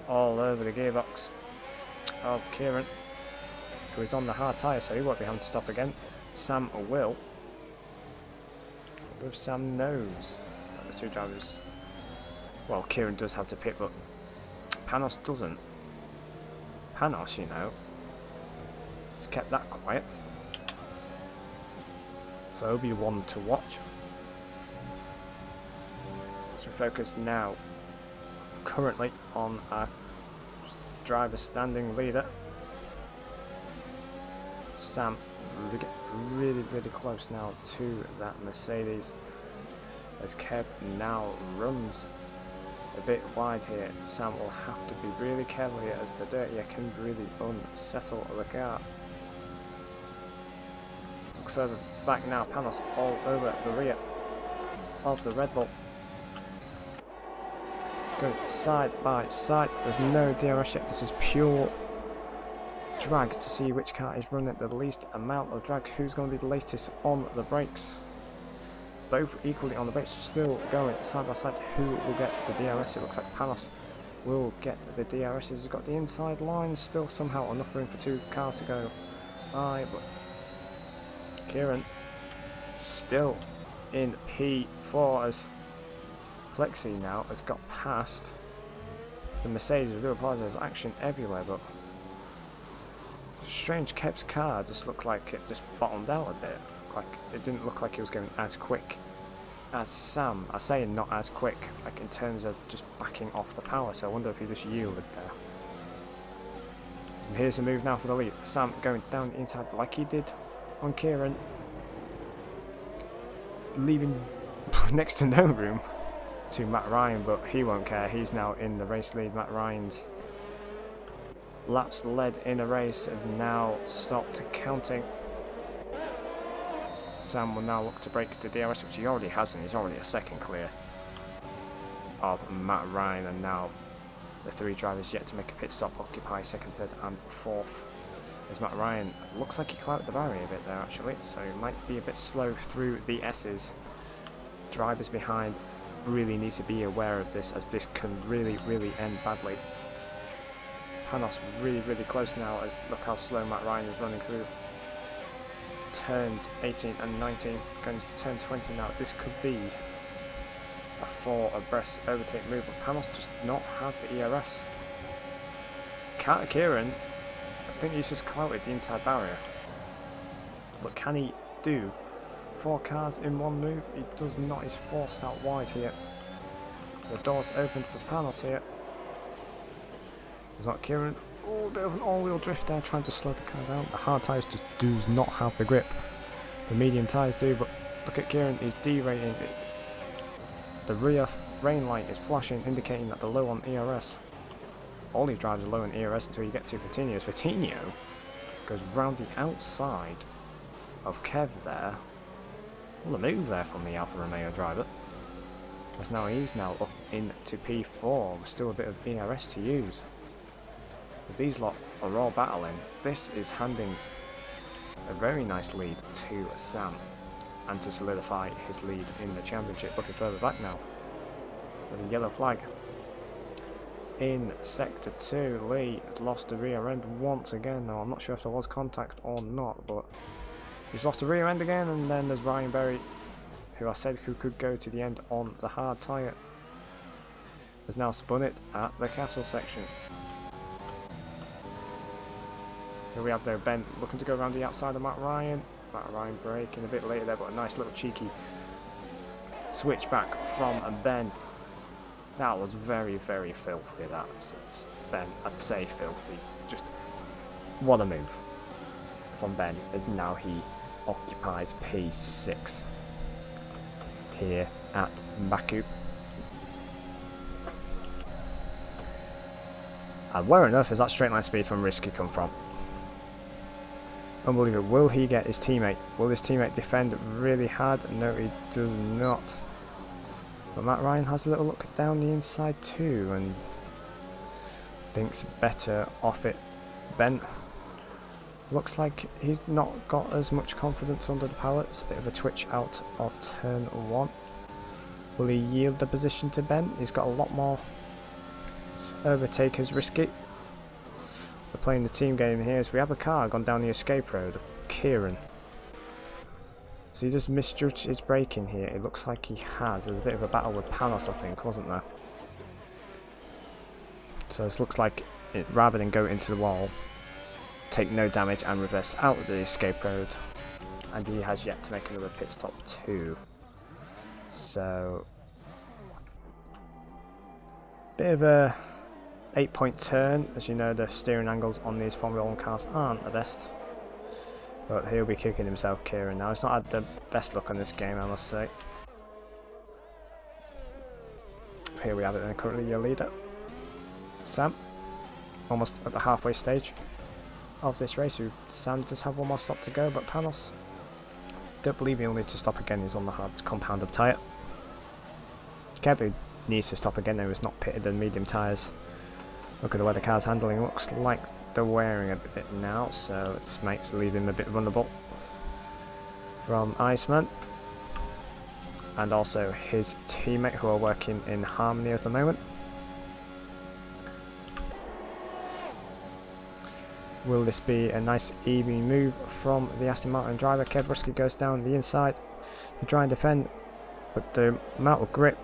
all over the gearbox of Kieran, who is on the hard tyre, so he won't be having to stop again. Sam will. Both Sam knows that the two drivers. Well, Kieran does have to pit, but Panos doesn't. Panos, you know, has kept that quiet. So he'll be one to watch. So we focus now currently on our driver standing leader. Sam really close now to that Mercedes as Kev now runs a bit wide here. Sam will have to be really careful here as the dirt here can really unsettle the car. Look further back now, Panos all over the rear of the Red Bull. Going side by side, there's no DRS yet, this is pure drag to see which car is running the least amount of drag, who's going to be the latest on the brakes. Both equally on the brakes, still going side by side. Who will get the DRS? It looks like Panos will get the DRS. He's got the inside line, still somehow enough room for two cars to go by, but Kieran still in P4 as Flexi now has got past the Mercedes. I do apologise, there's action everywhere, but strange, Kev's car just looked like it just bottomed out a bit. Like it didn't look like he was going as quick as Sam. I say not as quick, like in terms of just backing off the power, so I wonder if he just yielded there. And here's a move now for the lead. Sam going down the inside like he did on Kieran, leaving next to no room to Matt Ryan, but he won't care. He's now in the race lead. Matt Ryan's laps led in a race has now stopped counting. Sam will now look to break the DRS, which he already has, and he's already a second clear of Matt Ryan, and now the three drivers yet to make a pit stop occupy second, third and fourth. As Matt Ryan looks like he clouded the barrier a bit there actually, so he might be a bit slow through the S's. Drivers behind really need to be aware of this, as this can really end badly. Panos really close now, as look how slow Matt Ryan is running through turns 18 and 19, going to turn 20 now. This could be a 4 abreast overtake move, but Panos does not have the ERS. Kieran, I think he's just clouted the inside barrier, but can he do 4 cars in one move? He does not. He's forced out wide here. The door's open for Panos here. Is that Kieran? Oh, a bit of an all-wheel drift there, trying to slow the car down. The hard tyres just do not have the grip. The medium tyres do, but look at Kieran, he's derating. The rear rain light is flashing, indicating that they're low on ERS. All he drives are low on ERS until you get to Coutinho. As Coutinho goes round the outside of Kev there. Well, a move there from the Alfa Romeo driver. As now he's now up into P4, with still a bit of ERS to use. But these lot are all battling. This is handing a very nice lead to Sam, and to solidify his lead in the championship. Looking further back now with a yellow flag in sector 2. Lee lost the rear end once again. Now I'm not sure if there was contact or not, but he's lost the rear end again. And then there's Ryan Berry, who I said who could go to the end on the hard tyre, has now spun it at the castle section. Here we have there Ben looking to go around the outside of Matt Ryan. Matt Ryan braking a bit later there, but a nice little cheeky switch back from Ben. That was very, very filthy, Ben. I'd say filthy. Just, what a move from Ben. And now he occupies P6 here at Baku. And where on earth is that straight line speed from Risky come from? Unbelievable. Will he get his teammate? Will his teammate defend really hard? No, he does not. But Matt Ryan has a little look down the inside too and thinks better off it. Ben looks like he's not got as much confidence under the power. It's a bit of a twitch out of turn 1. Will he yield the position to Ben? He's got a lot more overtakers. Risky. We're playing the team game here, so we have a car gone down the escape road. Kieran. So he just misjudged his braking here. It looks like he has. There's a bit of a battle with Panos, I think, wasn't there? So it looks like rather than go into the wall, take no damage and reverse out of the escape road. And he has yet to make another pit stop too. So bit of a 8-point turn. As you know, the steering angles on these Formula 1 cars aren't the best. But he'll be kicking himself, Kieran, now. He's not had the best luck on this game, I must say. Here we have it, and currently your leader, Sam, almost at the halfway stage of this race. Sam does have one more stop to go, but Panos, don't believe he'll need to stop again. He's on the hard compounded tyre. Kebu needs to stop again, though. He's not pitted in medium tyres. Look at the way the car's handling. Looks like they're wearing a bit now, so this makes leaving him a bit vulnerable from Iceman. And also his teammate, who are working in harmony at the moment. Will this be a nice even move from the Aston Martin driver? Kev Rusky goes down the inside to try and defend, but the amount of grip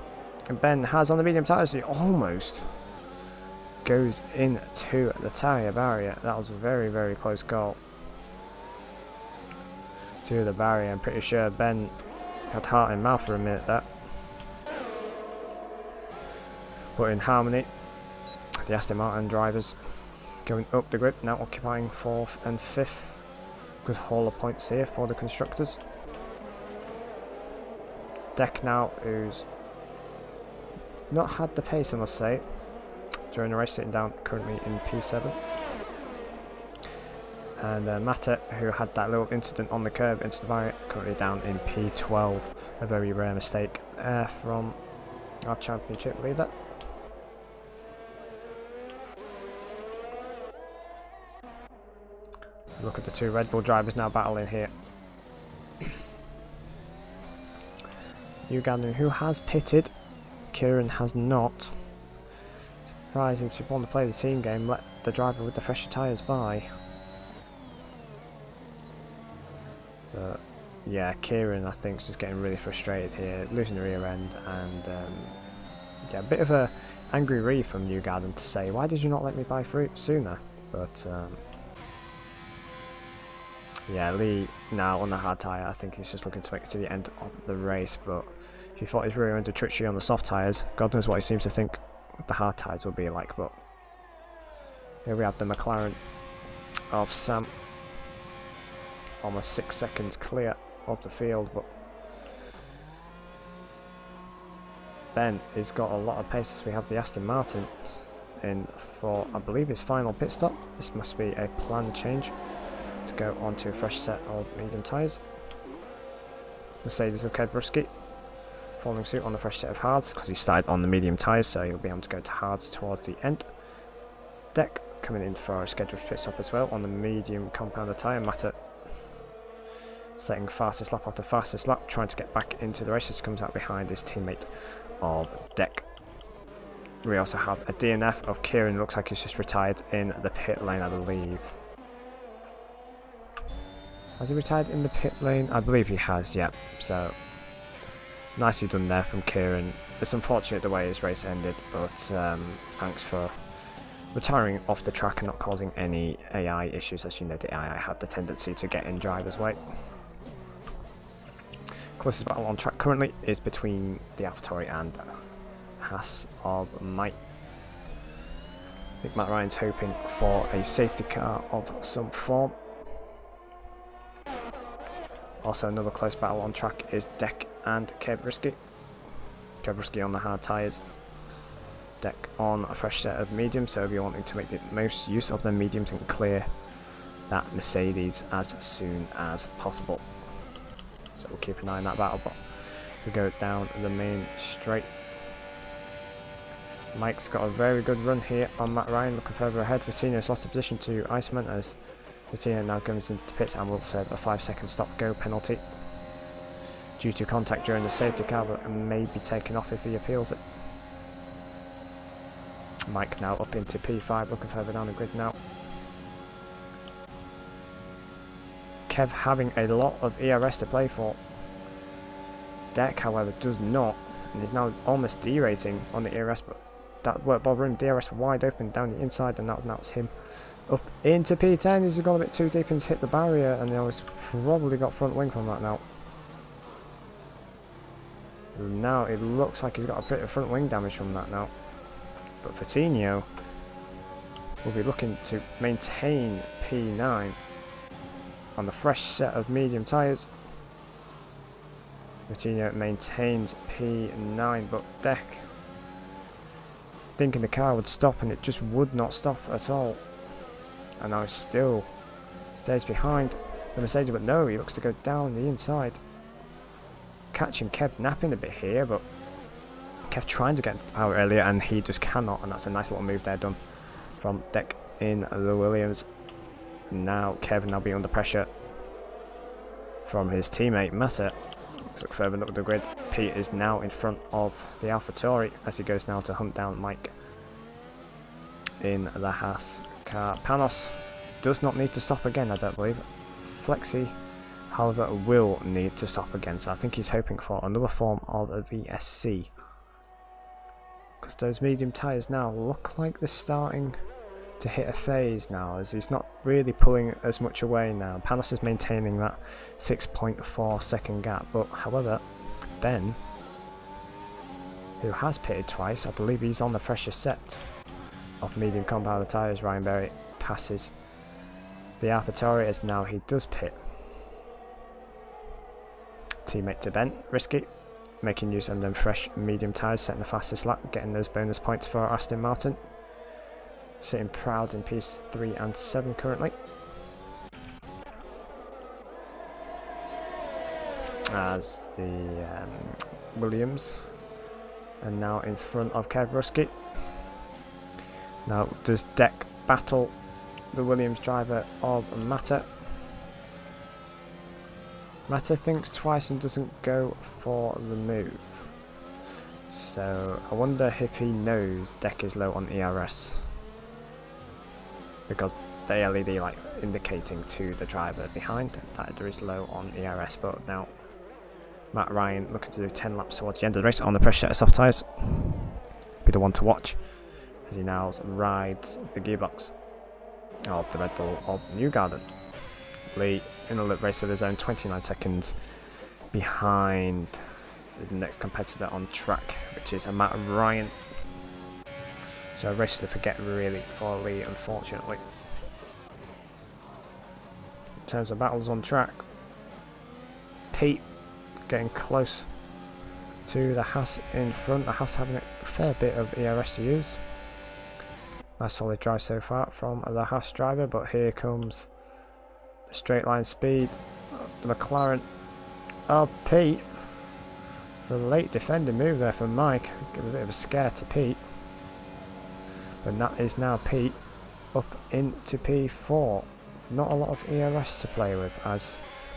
and Ben has on the medium tyres, he almost goes into the tyre barrier. That was a very, very close goal to the barrier. I'm pretty sure Ben had heart in mouth for a minute there. But in harmony, the Aston Martin drivers going up the grid, now occupying 4th and 5th. Good haul of points here for the constructors. Deck now, who's not had the pace, I must say, during the race, sitting down currently in P7. And Mata, who had that little incident on the curb into the barrier, currently down in P12. A very rare mistake from our championship leader. Look at the two Red Bull drivers now battling here. Ugandan, who has pitted, Kieran has not. Surprising, if you want to play the team game, let the driver with the fresher tyres by. But yeah, Kieran, I think, is just getting really frustrated here, losing the rear end, and yeah, a bit of a angry read from Newgarden to say, why did you not let me buy fruit sooner? But yeah, Lee now on the hard tyre. I think he's just looking to make it to the end of the race, but if he thought his rear end would trick on the soft tyres, God knows what he seems to think the hard tyres will be like. But here we have the McLaren of Sam, almost 6 seconds clear of the field, but Ben has got a lot of pace as we have the Aston Martin in for, I believe, his final pit stop. This must be a planned change to go on to a fresh set of medium tyres. Mercedes of Kedbrusky following suit on the fresh set of hards, because he started on the medium tyres, so he'll be able to go to hards towards the end. Deck coming in for a scheduled pit stop as well on the medium compounded tyre. Matter setting fastest lap after fastest lap, trying to get back into the race. This comes out behind his teammate of Deck. We also have a DNF of Kieran. Looks like he's just retired in the pit lane, I believe. Has he retired in the pit lane? I believe he has, yeah. So nicely done there from Kieran. It's unfortunate the way his race ended, but thanks for retiring off the track and not causing any AI issues. As you know, the AI have the tendency to get in driver's way. Closest battle on track currently is between the AlphaTauri and Haas of Mike. I think Matt Ryan's hoping for a safety car of some form. Also another close battle on track is Deck and Kebruski. Kebruski on the hard tyres. Deck on a fresh set of mediums, so if you're wanting to make the most use of the mediums and clear that Mercedes as soon as possible. So we'll keep an eye on that battle, but we go down the main straight. Mike's got a very good run here on Matt Ryan, looking further ahead. Vitinho's lost a position to Iceman as Vitinho now goes into the pits and will serve a 5-second stop-go penalty due to contact during the safety car, but may be taken off if he appeals it. Mike now up into P5, looking further down the grid now. Kev having a lot of ERS to play for. Deck, however, does not, and is now almost derating on the ERS, but that won't bother him. DRS wide open down the inside, and that's him up into P10. He's gone a bit too deep and hit the barrier, and he's probably got front wing from that now. Now it looks like he's got a bit of front wing damage from that now. But Vitinho will be looking to maintain P9 on the fresh set of medium tyres. Vitinho maintains P9, but Deck thinking the car would stop, and it just would not stop at all. And now he still stays behind the Mercedes, but no, he looks to go down the inside. Catching Kev napping a bit here, but Kev trying to get power earlier and he just cannot, and that's a nice little move there done from Deck in the Williams. Now Kev now being under pressure from his teammate Massa. Let's look further up the grid. Pete is now in front of the AlphaTauri as he goes now to hunt down Mike in the Haas car. Panos does not need to stop again, I don't believe. Flexi, however, will need to stop again, so I think he's hoping for another form of a VSC, because those medium tyres now look like they're starting to hit a phase now, as he's not really pulling as much away now. Panos is maintaining that 6.4 second gap, but however, Ben, who has pitted twice, I believe he's on the fresher set of medium compound tyres. Ryan Berry passes the AlphaTauri as now he does pit. Teammate to Ben, Risky, making use of them fresh medium tyres, setting the fastest lap, getting those bonus points for Aston Martin. Sitting proud in P3 and 7 currently. As the Williams are now in front of Kebruski. Now does Deck battle the Williams driver of Mata? Mata thinks twice and doesn't go for the move. So I wonder if he knows Deck is low on ERS, because the LED like indicating to the driver behind that there is low on ERS. But now Matt Ryan looking to do 10 laps towards the end of the race on the fresh set of soft tyres. Be the one to watch as he now rides the gearbox of the Red Bull of Newgarden. Lee in a race of his own, 29 seconds behind the next competitor on track, which is a Matt Ryan. So a race to forget really for Lee, unfortunately. In terms of battles on track, Pete getting close to the Haas in front. The Haas having a fair bit of ERS to use. Nice solid drive so far from the Haas driver, but here comes the straight line speed. The McLaren of Pete. The late defending move there from Mike. Give a bit of a scare to Pete. But that is now Pete up into P4. Not a lot of ERS to play with, as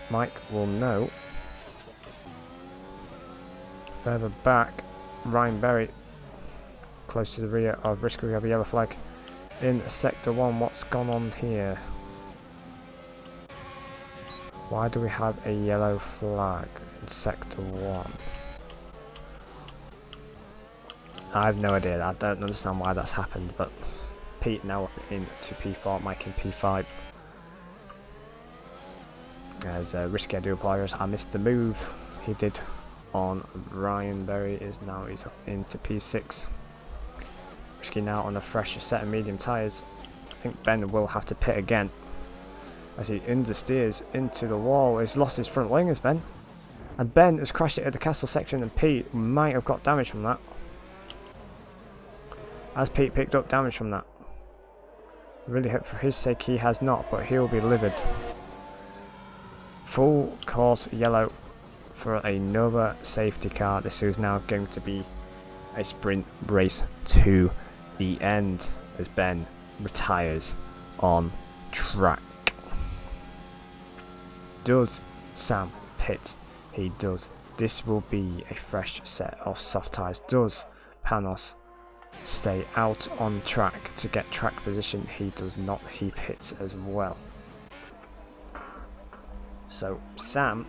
Mike will know. Further back, Ryan Berry close to the rear of Risky. We have a yellow flag in sector 1. What's gone on here? Why do we have a yellow flag in sector 1? I have no idea. I don't understand why that's happened, but Pete now up into P4, Mike in P5. As Risky, I do apologise, I missed the move he did on Ryan Berry is now he's into P6. Risky now on a fresh set of medium tyres. I think Ben will have to pit again as he understeers into the wall. He's lost his front wing as Ben. And Ben has crashed it at the castle section, and Pete might have got damage from that. Has Pete picked up damage from that? Really hope for his sake he has not, but he'll be livid. Full course yellow for another safety car. This is now going to be a sprint race to the end as Ben retires on track. Does Sam pit? He does. This will be a fresh set of soft tyres. Does Panos stay out on track to get track position? He does not. He pits as well. So Sam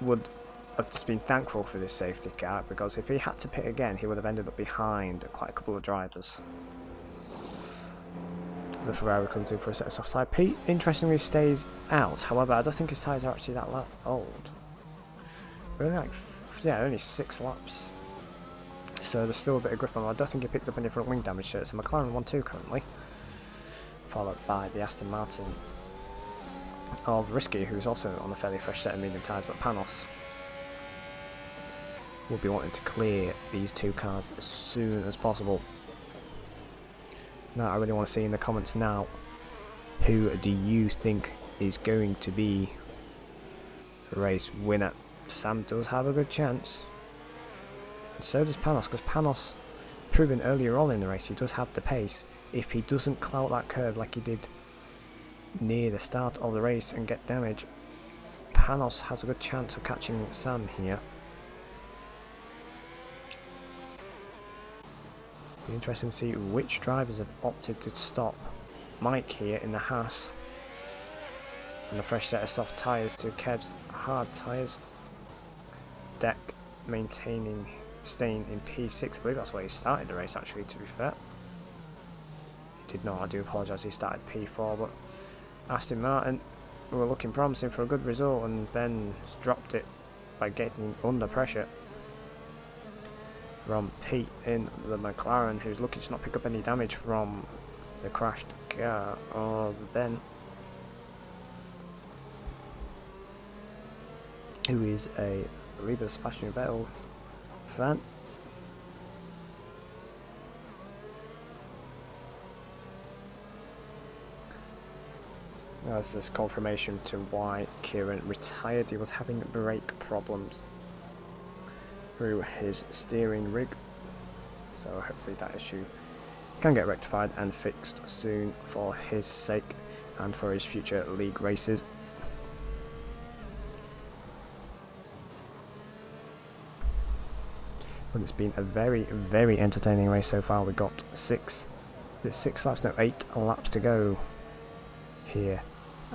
would have just been thankful for this safety car, because if he had to pit again he would have ended up behind quite a couple of drivers. The Ferrari comes in for a set of soft side. Pete interestingly stays out, however I don't think his tyres are actually that old. Only 6 laps. So there's still a bit of grip on him. I don't think he picked up any front wing damage, so it's a McLaren 1-2 currently. Followed by the Aston Martin of Risky, who's also on a fairly fresh set of medium tyres, but Panos will be wanting to clear these two cars as soon as possible. Now I really want to see in the comments now, who do you think is going to be the race winner? Sam does have a good chance, and so does Panos, because Panos, proven earlier on in the race, he does have the pace. If he doesn't clout that curve like he did near the start of the race and get damage, Panos has a good chance of catching Sam here. Be interesting to see which drivers have opted to stop. Mike here in the Haas, and a fresh set of soft tyres to Kev's hard tyres. Deck staying in P6. I believe that's where he started the race, actually, to be fair. He did not, I do apologise, he started P4, but Aston Martin were looking promising for a good result, and Ben has dropped it by getting under pressure from Pete in the McLaren, who's looking to not pick up any damage from the crashed car of Ben, who is a Sebastian Vettel fan. There's this confirmation to why Kieran retired. He was having brake problems through his steering rig, so hopefully that issue can get rectified and fixed soon for his sake and for his future league races. But it's been a very, very entertaining race so far. We got 8 laps to go here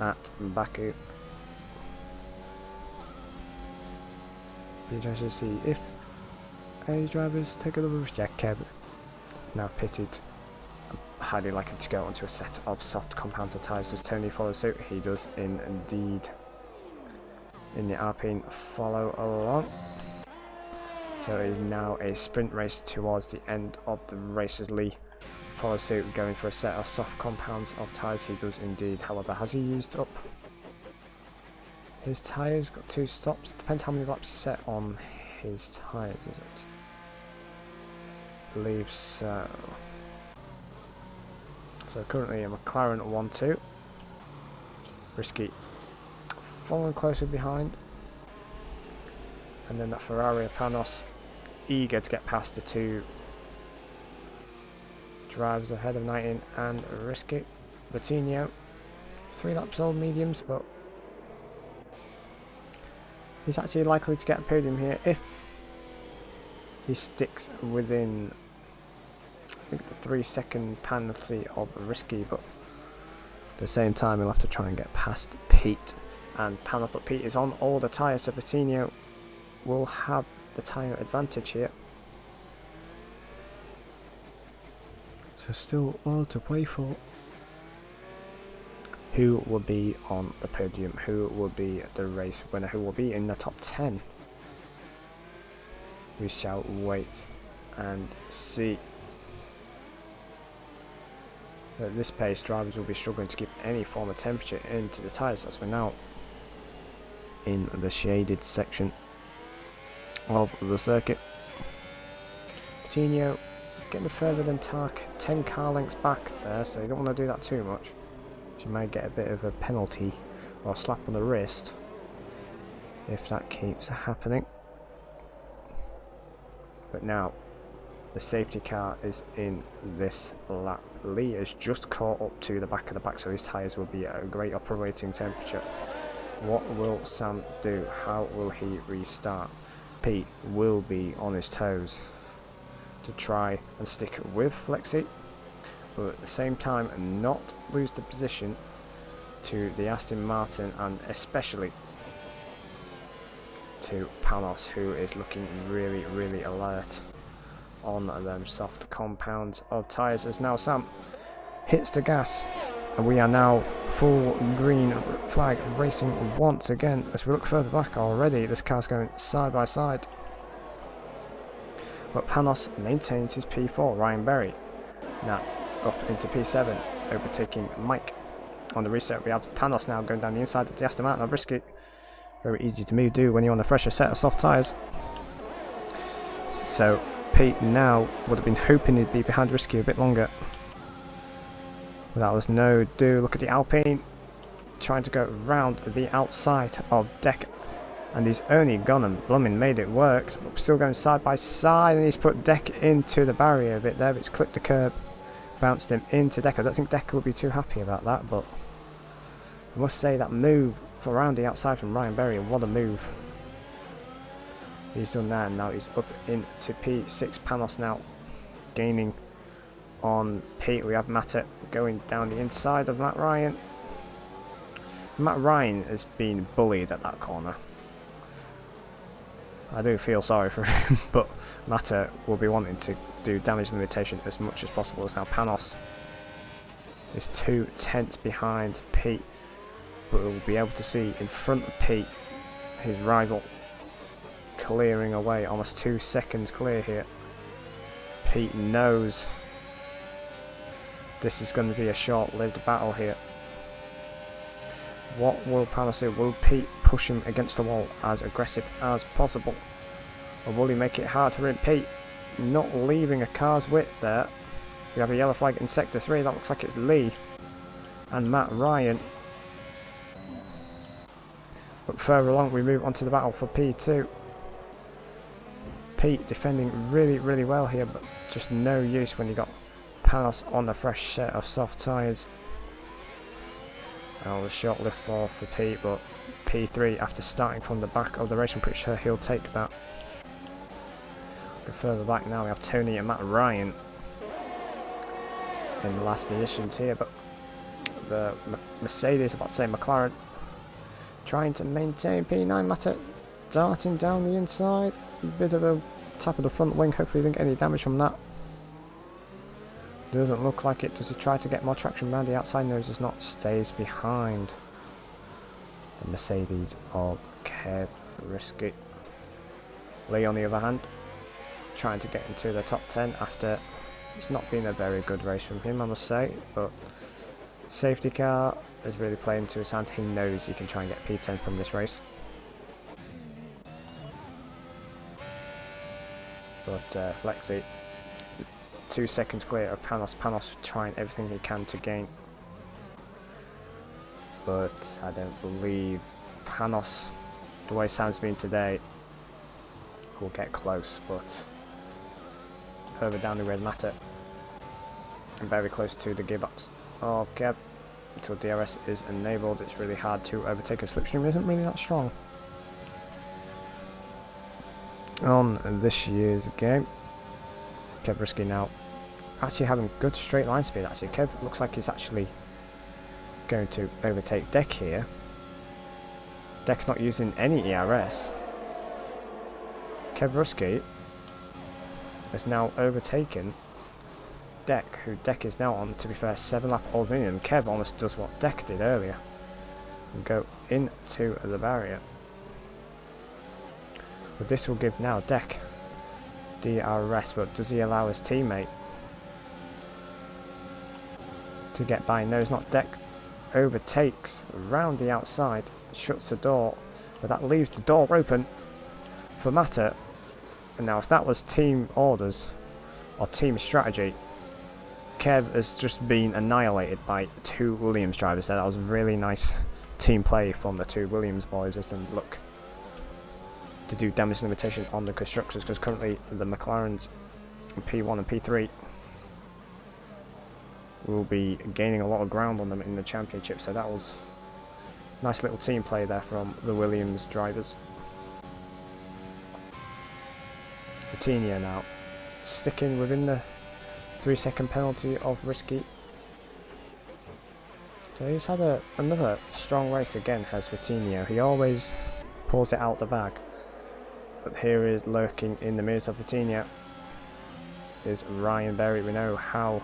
at Baku. Be interested to see if any drivers take another risk. Yeah, Kev is now pitted. I'm highly likely to go onto a set of soft compounded tyres. Does Tony follow suit? He does indeed. In the Alpine follow along. So it is now a sprint race towards the end of the race as Lee follows suit, going for a set of soft compounds of tyres. He does indeed. However, has he used up his tyres? Got 2 stops. Depends how many laps he set on his tyres, is it? I believe so. So currently a McLaren 1-2. Risky following closer behind. And then that Ferrari Panos eager to get past the 2 drivers ahead of 19 and Risky. Bertinho, 3 laps old mediums, but he's actually likely to get a podium here if he sticks within, I think, the 3-second penalty of Risky, but at the same time he'll have to try and get past Pete and Panos, but Pete is on all the tyres, so Bertinho will have the tyre advantage here. So still all to play for. who will be on the podium, who will be the race winner, who will be in the top 10. We shall wait and see. At this pace, drivers will be struggling to keep any form of temperature into the tyres as we're now in the shaded section of the circuit. Coutinho getting further than Tark, 10 car lengths back there, so you don't want to do that too much. You might get a bit of a penalty or slap on the wrist if that keeps happening. But now the safety car is in this lap. Lee has just caught up to the back of the pack, so his tyres will be at a great operating temperature. What will Sam do? How will he restart? Pete will be on his toes to try and stick with Flexi, but at the same time not lose the position to the Aston Martin, and especially to Panos, who is looking really alert on them soft compounds of tyres, as now Sam hits the gas and we are now full green flag racing once again. As we look further back already, this car's going side by side, but Panos maintains his P4. Ryan Berry now up into P7, overtaking Mike. On the reset, we have Panos now going down the inside of the Aston Martin. Risky, very easy to do when you're on a fresher set of soft tyres. So Pete now would have been hoping he'd be behind Risky a bit longer. But that was no do. Look at the Alpine trying to go round the outside of Deck, and he's only gone and blooming made it work. Still going side by side, and he's put Deck into the barrier a bit there. It's clipped the curb, bounced him into Deck. I don't think Deck will be too happy about that, but I must say that move for around the outside from Ryan Berry, what a move. He's done that, and now he's up into P6. Panos now gaining on Pete. We have Matta going down the inside of Matt Ryan. Matt Ryan has been bullied at that corner. I do feel sorry for him, but Matta will be wanting to do damage limitation as much as possible, as now Panos is 2/10 behind Pete, but we'll be able to see in front of Pete his rival clearing away, almost 2 seconds clear here. Pete knows this is going to be a short-lived battle here. What will Panos do? Will Pete push him against the wall as aggressive as possible, or will he make it hard for him? Pete not leaving a car's width there. We have a yellow flag in sector 3. That looks like it's Lee and Matt Ryan. But further along we move on to the battle for P2. Pete defending really well here, but just no use when you got Panos on a fresh set of soft tyres. Oh, the short lift for Pete, but P3 after starting from the back of the race. I'm pretty sure he'll take that. Go further back now, we have Tony and Matt Ryan in the last positions here, but the Mercedes, about to say McLaren, trying to maintain P9. Matta darting down the inside, a bit of a tap of the front wing, hopefully he didn't get any damage from that. Doesn't look like it. Does he try to get more traction around the outside? No, does not. Stays behind the Mercedes of Kev Risky. Lee on the other hand, trying to get into the top 10 after it's not been a very good race from him, I must say, but safety car is really playing to his hand. He knows he can try and get P10 from this race. But Flexi 2 seconds clear of Panos. Panos trying everything he can to gain, but I don't believe Panos, the way Sam's been today, will get close. But further down the red matter and very close to the gearbox of Kev until DRS is enabled. It's really hard to overtake, a slipstream isn't really that strong on this year's game. Kev Risky now actually having good straight line speed. Actually, Kev looks like he's actually going to overtake Deck here. Deck's not using any ERS. Kev Risky has now overtaken Deck, who Deck is now on, to be fair, 7 lap old medium. Kev almost does what Deck did earlier and go into the barrier. But this will give now Deck DRS, but does he allow his teammate to get by? No, it's not. Deck overtakes round the outside, shuts the door, but that leaves the door open for Mata. And now if that was team orders or team strategy, Kev has just been annihilated by 2 Williams drivers there. That was really nice team play from the 2 Williams boys as they look to do damage limitation on the constructors, because currently the McLarens in P1 and P3 will be gaining a lot of ground on them in the championship. So that was nice little team play there from the Williams drivers. Coutinho now sticking within the 3-second penalty of Risky. So he's had another strong race again, has Coutinho. He always pulls it out the bag. But here is lurking in the midst of Coutinho is Ryan Berry. We know how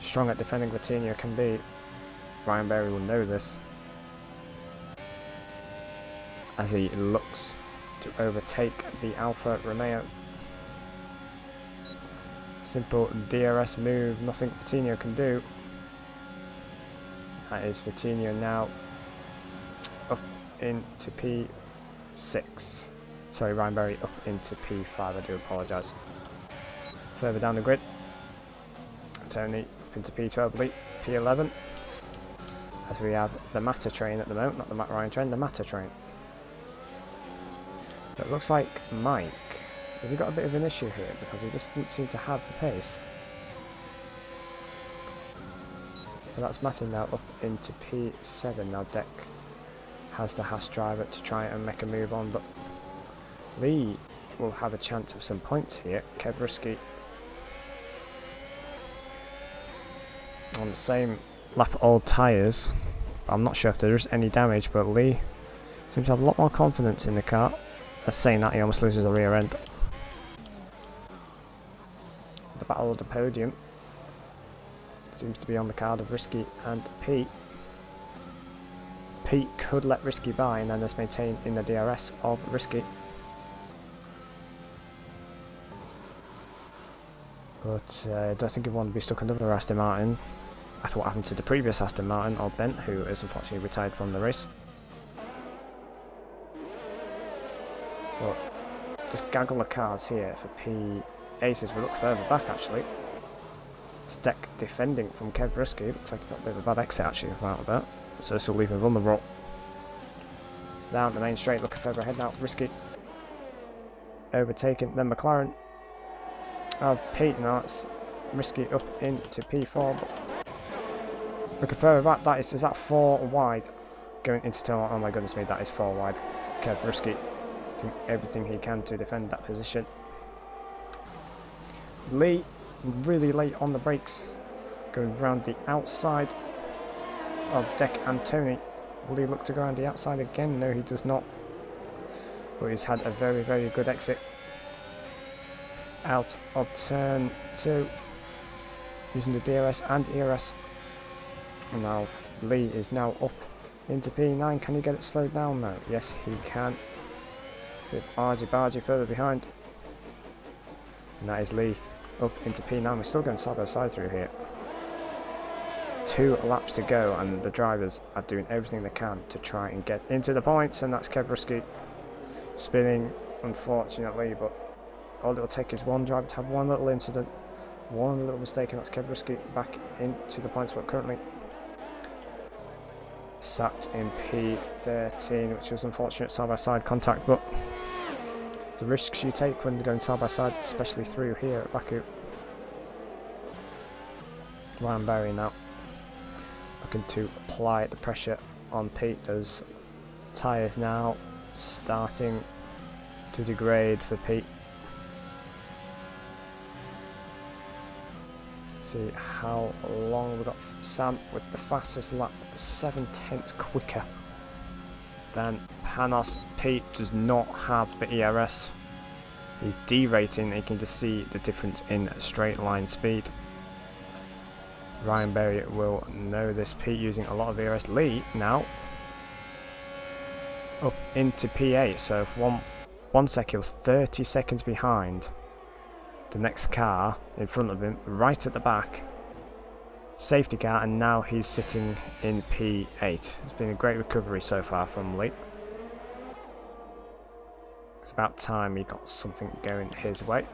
strong at defending Coutinho can be. Ryan Berry will know this as he looks to overtake the Alfa Romeo. Simple DRS move, nothing Coutinho can do. That is Coutinho now up into P6. Sorry, Ryan Berry up into P5, I do apologise. Further down the grid, Tony up into P12, P11. As we have the Mata train at the moment, not the Matt Ryan train, the Mata train. But it looks like Mike, has he got a bit of an issue here, because he just didn't seem to have the pace. But that's Mata now up into P7. Now Deck has the Haas driver to try and make a move on, but Lee will have a chance of some points here. Kev Risky on the same lap old tyres. I'm not sure if there is any damage, but Lee seems to have a lot more confidence in the car. As saying that, he almost loses the rear end. The battle of the podium seems to be on the card of Risky and Pete. Pete could let Risky by and then just maintain in the DRS of Risky. But I don't think he'd want to be stuck another Aston Martin after what happened to the previous Aston Martin, or Bent, who is unfortunately retired from the race. But just gaggle of cars here for P8 as we look further back actually. Deck defending from Kev Risky. Looks like he got a bit of a bad exit actually about that. So this will leave him vulnerable. Down the main straight, looking further ahead now. Risky overtaken. Then McLaren. Pete now. It's Risky up into P4. But looking further back, is that 4 wide going into turn 1? Oh my goodness me, that is 4 wide. Kev Risky doing everything he can to defend that position. Lee really late on the brakes, going round the outside of Deck and Tony. Will he look to go around the outside again? No, he does not. But he's had a very, very good exit out of turn 2 using the DRS and ERS. And now Lee is now up into P9. Can he get it slowed down now? Yes, he can. With Bargy further behind. And that is Lee up into P9. We're still going side by side through here. 2 laps to go, and the drivers are doing everything they can to try and get into the points, and that's Kev Risky spinning, unfortunately, but all it will take is one driver to have one little incident, one little mistake, and that's Kev Risky back into the points, but currently sat in P13, which was unfortunate side by side contact, but the risks you take when going side by side, especially through here at Baku. Ryan Berry now looking to apply the pressure on Pete. Those tyres now starting to degrade for Pete. See how long we've got. Sam with the fastest lap, 7/10 quicker than Panos. Pete does not have the ERS. He's derating, and you can just see the difference in straight line speed. Ryan Berry will know this Pete using a lot of VRS. Lee now up into P8, so for one sec he was 30 seconds behind the next car in front of him, right at the back. Safety car, and now he's sitting in P8. It's been a great recovery so far from Lee. It's about time he got something going his way.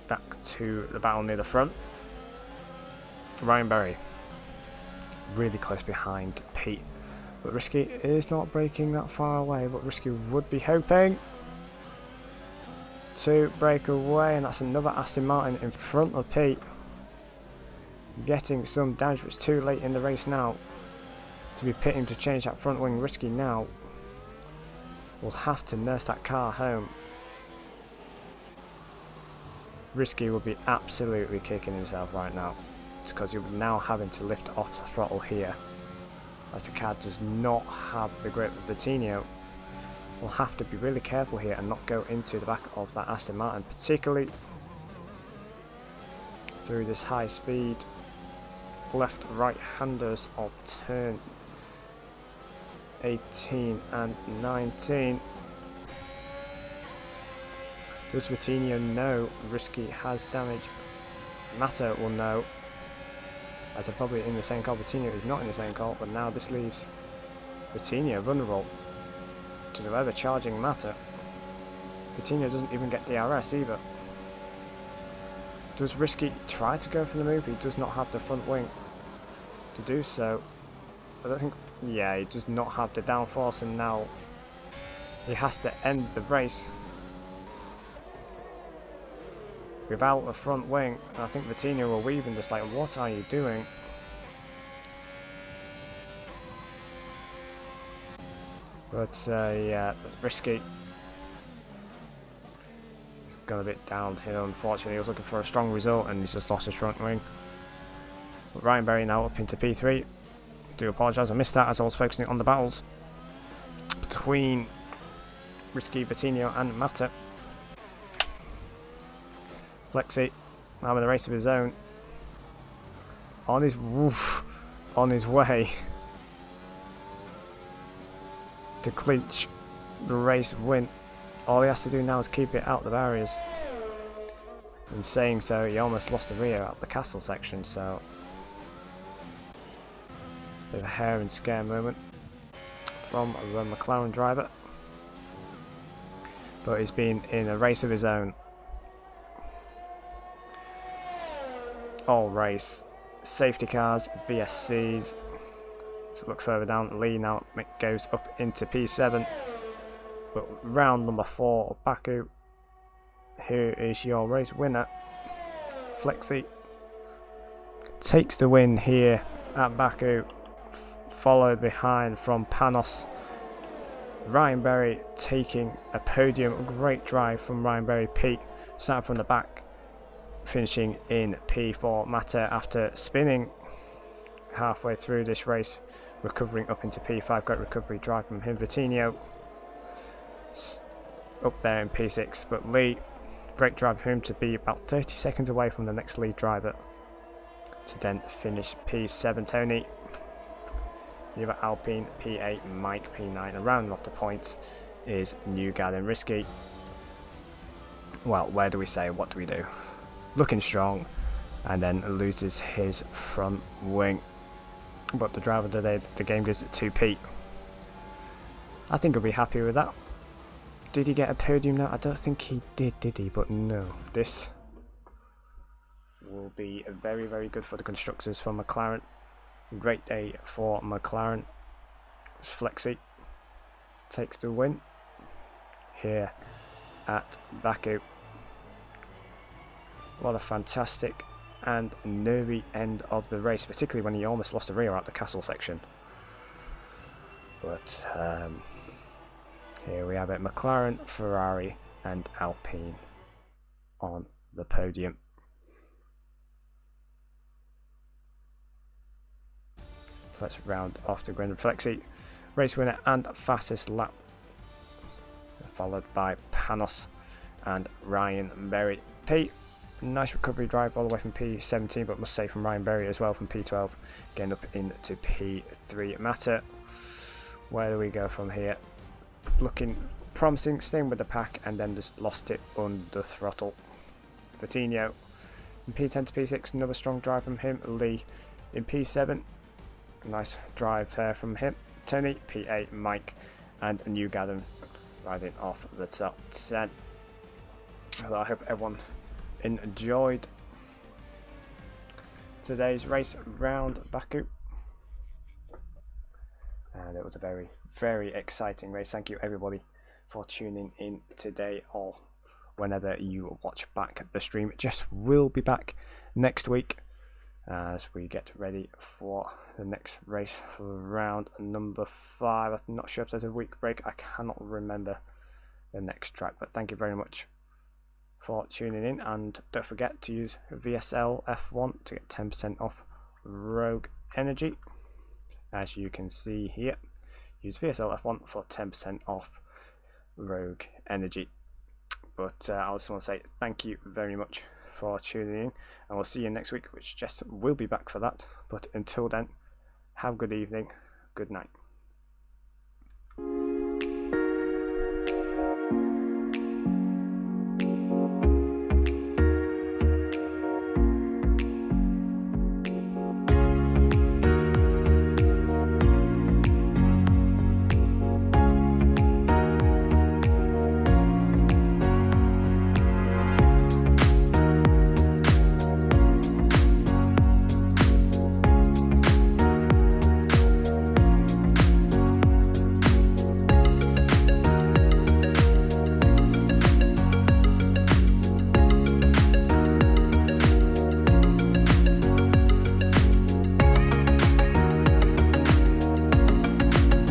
Back to the battle near the front. Ryan Berry really close behind Pete, but Risky is not breaking that far away, but Risky would be hoping to break away, and that's another Aston Martin in front of Pete, getting some damage, but it's too late in the race now to be pitting to change that front wing. Risky now will have to nurse that car home. Risky will be absolutely kicking himself right now. It's because you're now having to lift off the throttle here, as the car does not have the grip of the Vitinho. Will have to be really careful here and not go into the back of that Aston Martin, particularly through this high speed left right handers of turn 18 and 19. Does Vitinho know Risky has damage? Matter will know, as they're probably in the same car. Vitinho is not in the same car, but now this leaves Vitinho vulnerable to whoever charging Matter. Vitinho doesn't even get DRS either. Does Risky try to go for the move? He does not have the front wing to do so. I don't think, yeah, he does not have the downforce, and now he has to end the race without a front wing. And I think Vitinho will weave and just like, what are you doing? But yeah, Risky. He's got a bit downhill, unfortunately. He was looking for a strong result and he's just lost his front wing. But Ryan Berry now up into P3. Do apologise, I missed that as I was focusing on the battles between Risky, Vitinho and Matter. Flexi having a race of his own on his way to clinch the race win. All he has to do now is keep it out the barriers. In saying so, he almost lost the rear at the castle section, so a bit of a hair and scare moment from the McLaren driver. But he's been in a race of his own all race. Safety cars, VSCs. So look further down, Lee now goes up into P7. But round number 4 of Baku, here is your race winner. Flexi takes the win here at Baku, followed behind from Panos. Ryan Berry taking a podium. A great drive from Ryan Berry. Pete started from the back, finishing in P4. Matter, after spinning halfway through this race, recovering up into P5. Great recovery drive from him. Vitinho up there in P6, but Lee, great drive for him to be about 30 seconds away from the next lead driver to then finish P7. Tony, you have Alpine P8, Mike P9, and rounding off the points is Newgard and Risky. Well, where do we say, what do we do? Looking strong, and then loses his front wing. But the driver today, the game gives it to Pete. I think he'll be happy with that. Did he get a podium now? I don't think he did he? But no, this will be very, very good for the constructors for McLaren. Great day for McLaren. Flexi takes the win here at Baku. What a fantastic and nervy end of the race, particularly when he almost lost the rear at the castle section. But here we have it, McLaren, Ferrari and Alpine on the podium. Let's round off the grid. Flexi, race winner and fastest lap, followed by Panos and Ryan Berry. Pete Nice recovery drive all the way from P17, but must say from Ryan Berry as well from P12, getting up into P3. Matter, where do we go from here? Looking promising, staying with the pack, and then just lost it under throttle. Vitinho in P10 to P6, another strong drive from him. Lee in P7, nice drive there from him. Tony, P8, Mike, and Newgarden riding off the top 10. So I hope everyone enjoyed today's race round Baku, and it was a very, very exciting race. Thank you everybody for tuning in today, or whenever you watch back the stream. Jess will be back next week as we get ready for the next race for round number 5. I'm not sure if there's a week break. I cannot remember the next track, but thank you very much for tuning in, and don't forget to use VSL F1 to get 10% off Rogue Energy. As you can see here, use VSL F1 for 10% off Rogue Energy. But I just want to say thank you very much for tuning in, and we'll see you next week, which Jess will be back for that. But until then, have a good evening, good night.